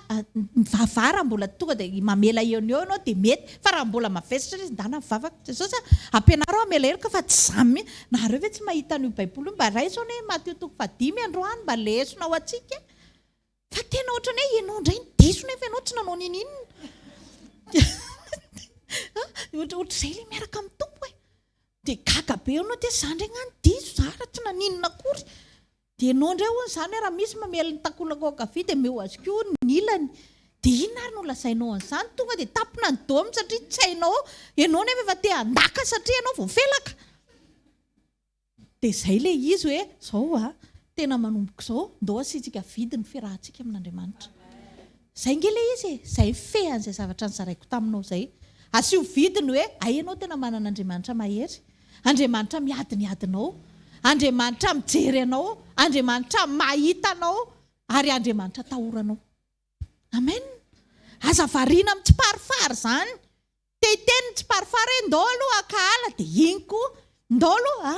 Speaker 1: mivavara mbola tonga dia mamela eo ianao dia mety. Fa raha mbola mavesatra izy ndana mivavaka Jesosy ampianarao hamela heloka fa tsy zamy. Nareo ve tsy mahita an'io baiboly mba raisao hoe Mateo 5 androany mba lesona ho antsika. Fa tena ohatrany hoe ianao indray diso nefa ianao tsy nanao ninino. Ohatr'izay ilay miaraka amin'ny tompo hoe. Dia gaga be ianao dia zandry agnano diso zara tsy naninona akory. Dia ianao indray hono izany raha misy mamela ny takolaka avy dia meo azy koa ny ilany. Dia iny ary no lazainao an'izany tonga dia tapona ny domy satria tsy hainao. Ianao nefa efa te handaka satria ianao voafelaka. Dia izay ilay izy hoe zao tena manomboka izao ndao asitsika vidy ny fiarahantsika amin'Andriamanitra. Izay nge ilay izy izay fehan'izay zavatra nizaraiko taminao izay. Asio vidiny hoe ianao tena manana Andriamanitra mahery. Andriamanitra miady ny adinao. Andriamanitra mijery anao. Andriamanitra mahita anao. Ary Andriamanitra tahoranao. Amen. Aza variana amin'ny tsiparifary izany. Tehiteny ny tsiparifary hoe ndao aloha akahala dia iny koa. Ndao aloha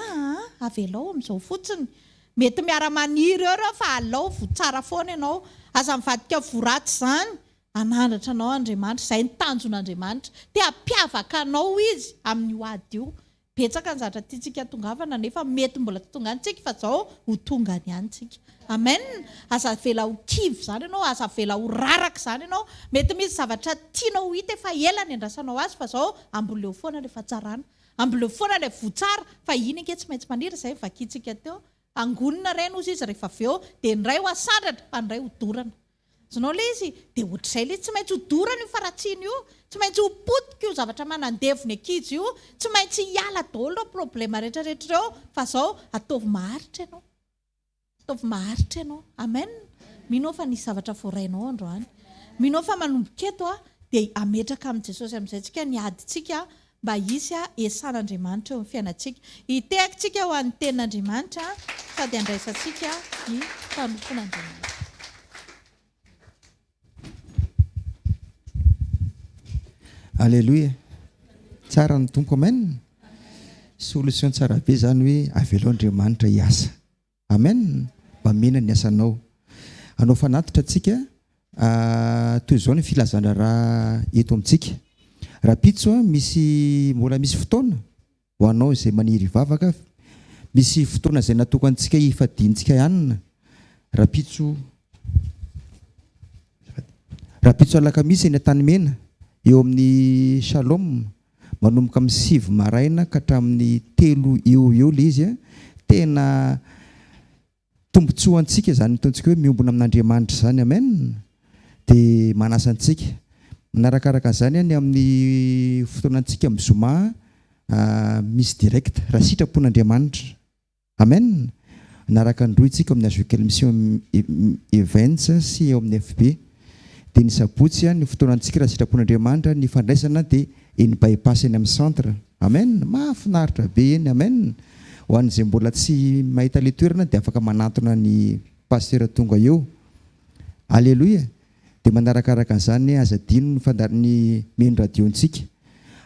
Speaker 1: avelao amin'izao fotsiny. Mety miara-maniry eo fa alao votsara foana ianao. Aza mivadika voratsy izany. Anandratra anao Andriamanitra, izay ny tanjon'Andriamanitra. Dia ampiavaka anao izy amin'ny hoady io. Betsaka ny zavatra tiantsika tongavana nefa mety mbola tsy tonga antsika fa zao ho tonga ny antsika. Amen. Asa vela ho kivy izany ianao, asa vela ho raraka izany ianao. Mety misy zavatra tianao ho hita efa ela ny andrasanao azy fa zao amboleo foana ilay fahatsarana. Amboleo foana ilay votsara fa iny ange tsy maintsy maniry izay vakintsika teo. Angonina reny ozy izy rehefa avy eo dia ny ray ho asandratra fa ny ray ho dorana. Zonao ilay izy dia ohatr'izay ilay tsy maintsy ho dorana io faratsiana io. Tsy maintsy ho potika io zavatra manandevony ankizy io. Tsy maintsy hiala daholo ireo problema rehetrarehetra eo fa zao ataovy maharitra ianao. Ataovy maharitra ianao. Amen. Minao fa nisy zavatra voarainao androany. Minao fa manomboka eto dia ametraka amin'i Jesosy amin'izay tsika ny adintsika mba hisy esan'Andriamanitra eo amin'ny fiainantsika. Hitehakitsika ho an'ny tenin'Andriamanitra sady andraisantsika ny fanofon'Andriamanitra.
Speaker 2: Alléluia. Tsara ny tompo amen. Solution tsara be zany hoe Avelao Andriamanitra hiasa. Amen. Mba mena ny asanao. Anao fanatitra antsika toy izao ny filazana raha eto amintsika. Rapitso misy mbola misy fotoana ho anao izay maniry vavaka. Misy fotoana izay natokantsika hifadiantsika ihany. Rapitso alakamisy eny an-tany mena. Eo amin'ny Shalom manomboka amin'ny 7 maraina ka hatramin'ny 3 eo ilay izy tena tombotsoantsika zany ataontsika hoe miombona amin'Andriamanitra zany. Amen. Dia manasa antsika manarakaraka zany ny amin'ny fotoanantsika mizoma misy direct raha sitrapon'Andriamanitra. Amen. Naraka androitsika amin'ny hvkl-mission events sy eo amin'ny FB. Dia ny sabotsy ny fotoanantsika raha sitrapon'Andriamanitra ny fandraisana dia eny bypass eny amin'ny centre. Amen. Mahafinaritra be eny. Amen. ho an'izay mbola tsy mahita le toerana dia afaka manatona ny pasteur tonga eo. Alleloia. Dia manarakaraka an'izany azadino ny mino radiontsika.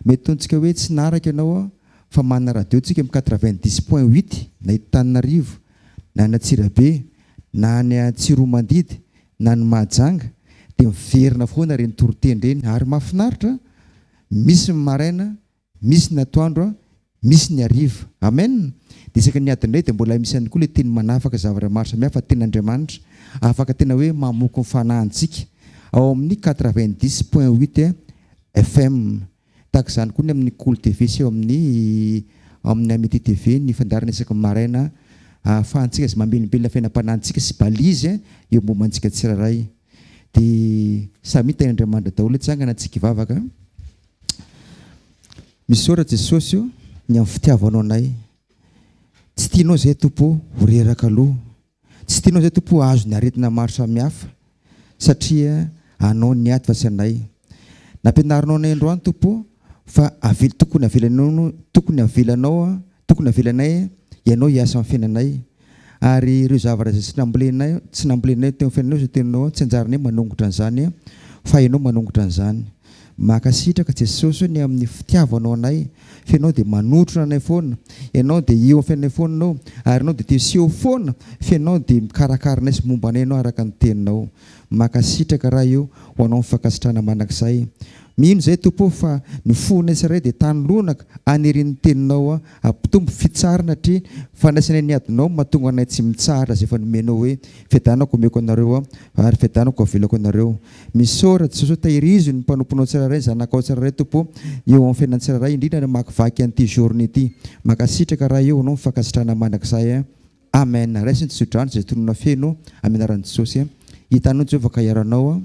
Speaker 2: Mety tontsika hoe tsy naraka ianao fa manana radiontsika amin'ny 90.8 na Antananarivo na ny Antsirabe na ny Tsiromandidy na ny Mahajanga dia miverina foana reny toriteny reny ary mahafinaritra. Misy ny maraina, misy ny atoandro, misy ny hariva. Amen. Dia isaka ny adiny iray dia mbola misy ihany koa le teny manafaka zavatra maro samihafa ten'Andriamanitra afaka tena hoe mamoko ny fanahintsika ao amin'ny 90.8 FM. Tahaka izany koa ny amin'ny Sekoly TV sy eo amin'ny Amity TV ny fandarana isaka ny maraina ahafahantsika izay mamelombelona fiainam-panahintsika sy balizy eo mombantsika tsirairay. Dia samy hita Andriamanitra daholo hitsangana antsika hivavaka. Misaoratra Jesosy io ny amin'ny fitiavanao anay. Tsy tianao izay Tompo ho reraka aloha. Tsy tianao izay Tompo azo ny aretina maro samihafa satria anao ny ady fa sy anay. Nampianarinao anay androany Tompo fa tokony avelanay ianao hiasa amin'ny fiainanay. Ary ireo zavatra izay tsy nambolenay teo amin'ny fiainanao izay tenao tsy anjaranay manongotra an'izany fa ianao manongotra an'izany. Makasitraka Jesosy ny amin'ny fitiavanao anay. Fianao dia manotrona anay foana. Ianao dia eo amin'ny fiainanay foana anao ary ianao dia teseho foana. Fianao dia mikarakara anay sy momba anay ianao araka ny teninao. Makasitraka raha io ho anao mifankasitrahana manak'izay. Mino izay Tompo fa ny fonay tsirairay dia tanolonaka anirian'ny teninao ampitombo fitsarana hatria fandraisanay ny adinao mahatonga anay tsy mitsara izay efa nomenao hoe fiadanako omeko anareo ary fiadanako avelako anareo. Misaoratra Jesosy tahirizo ny mpanomponao tsirairay zanakao tsirairay Tompo eo amin'ny fiainany tsirairay indrindra ny makivaky an'ity journée ity. Makasitraka raha io anao mifankasitrahana manak'izay. Amen. Raisiny tsodrano izay tonona feno amin'ny anaran'i Jesosy. Hitanao Jehovah ka hiaranao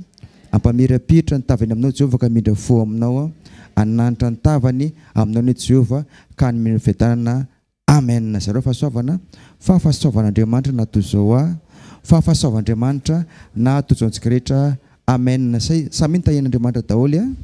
Speaker 2: ampamirapiritra ny tavany aminao Jehovah ka mindra fo aminao ananitra ny tavany aminao ny Jehovah ka nomena fiadanana. Amen. Zareo fahafahasoavan'Andriamanitra natao izao fahafahasoavan'Andriamanitra natao izao antsika rehetra. Amen. Samy ny tahian'Andriamanitra daholo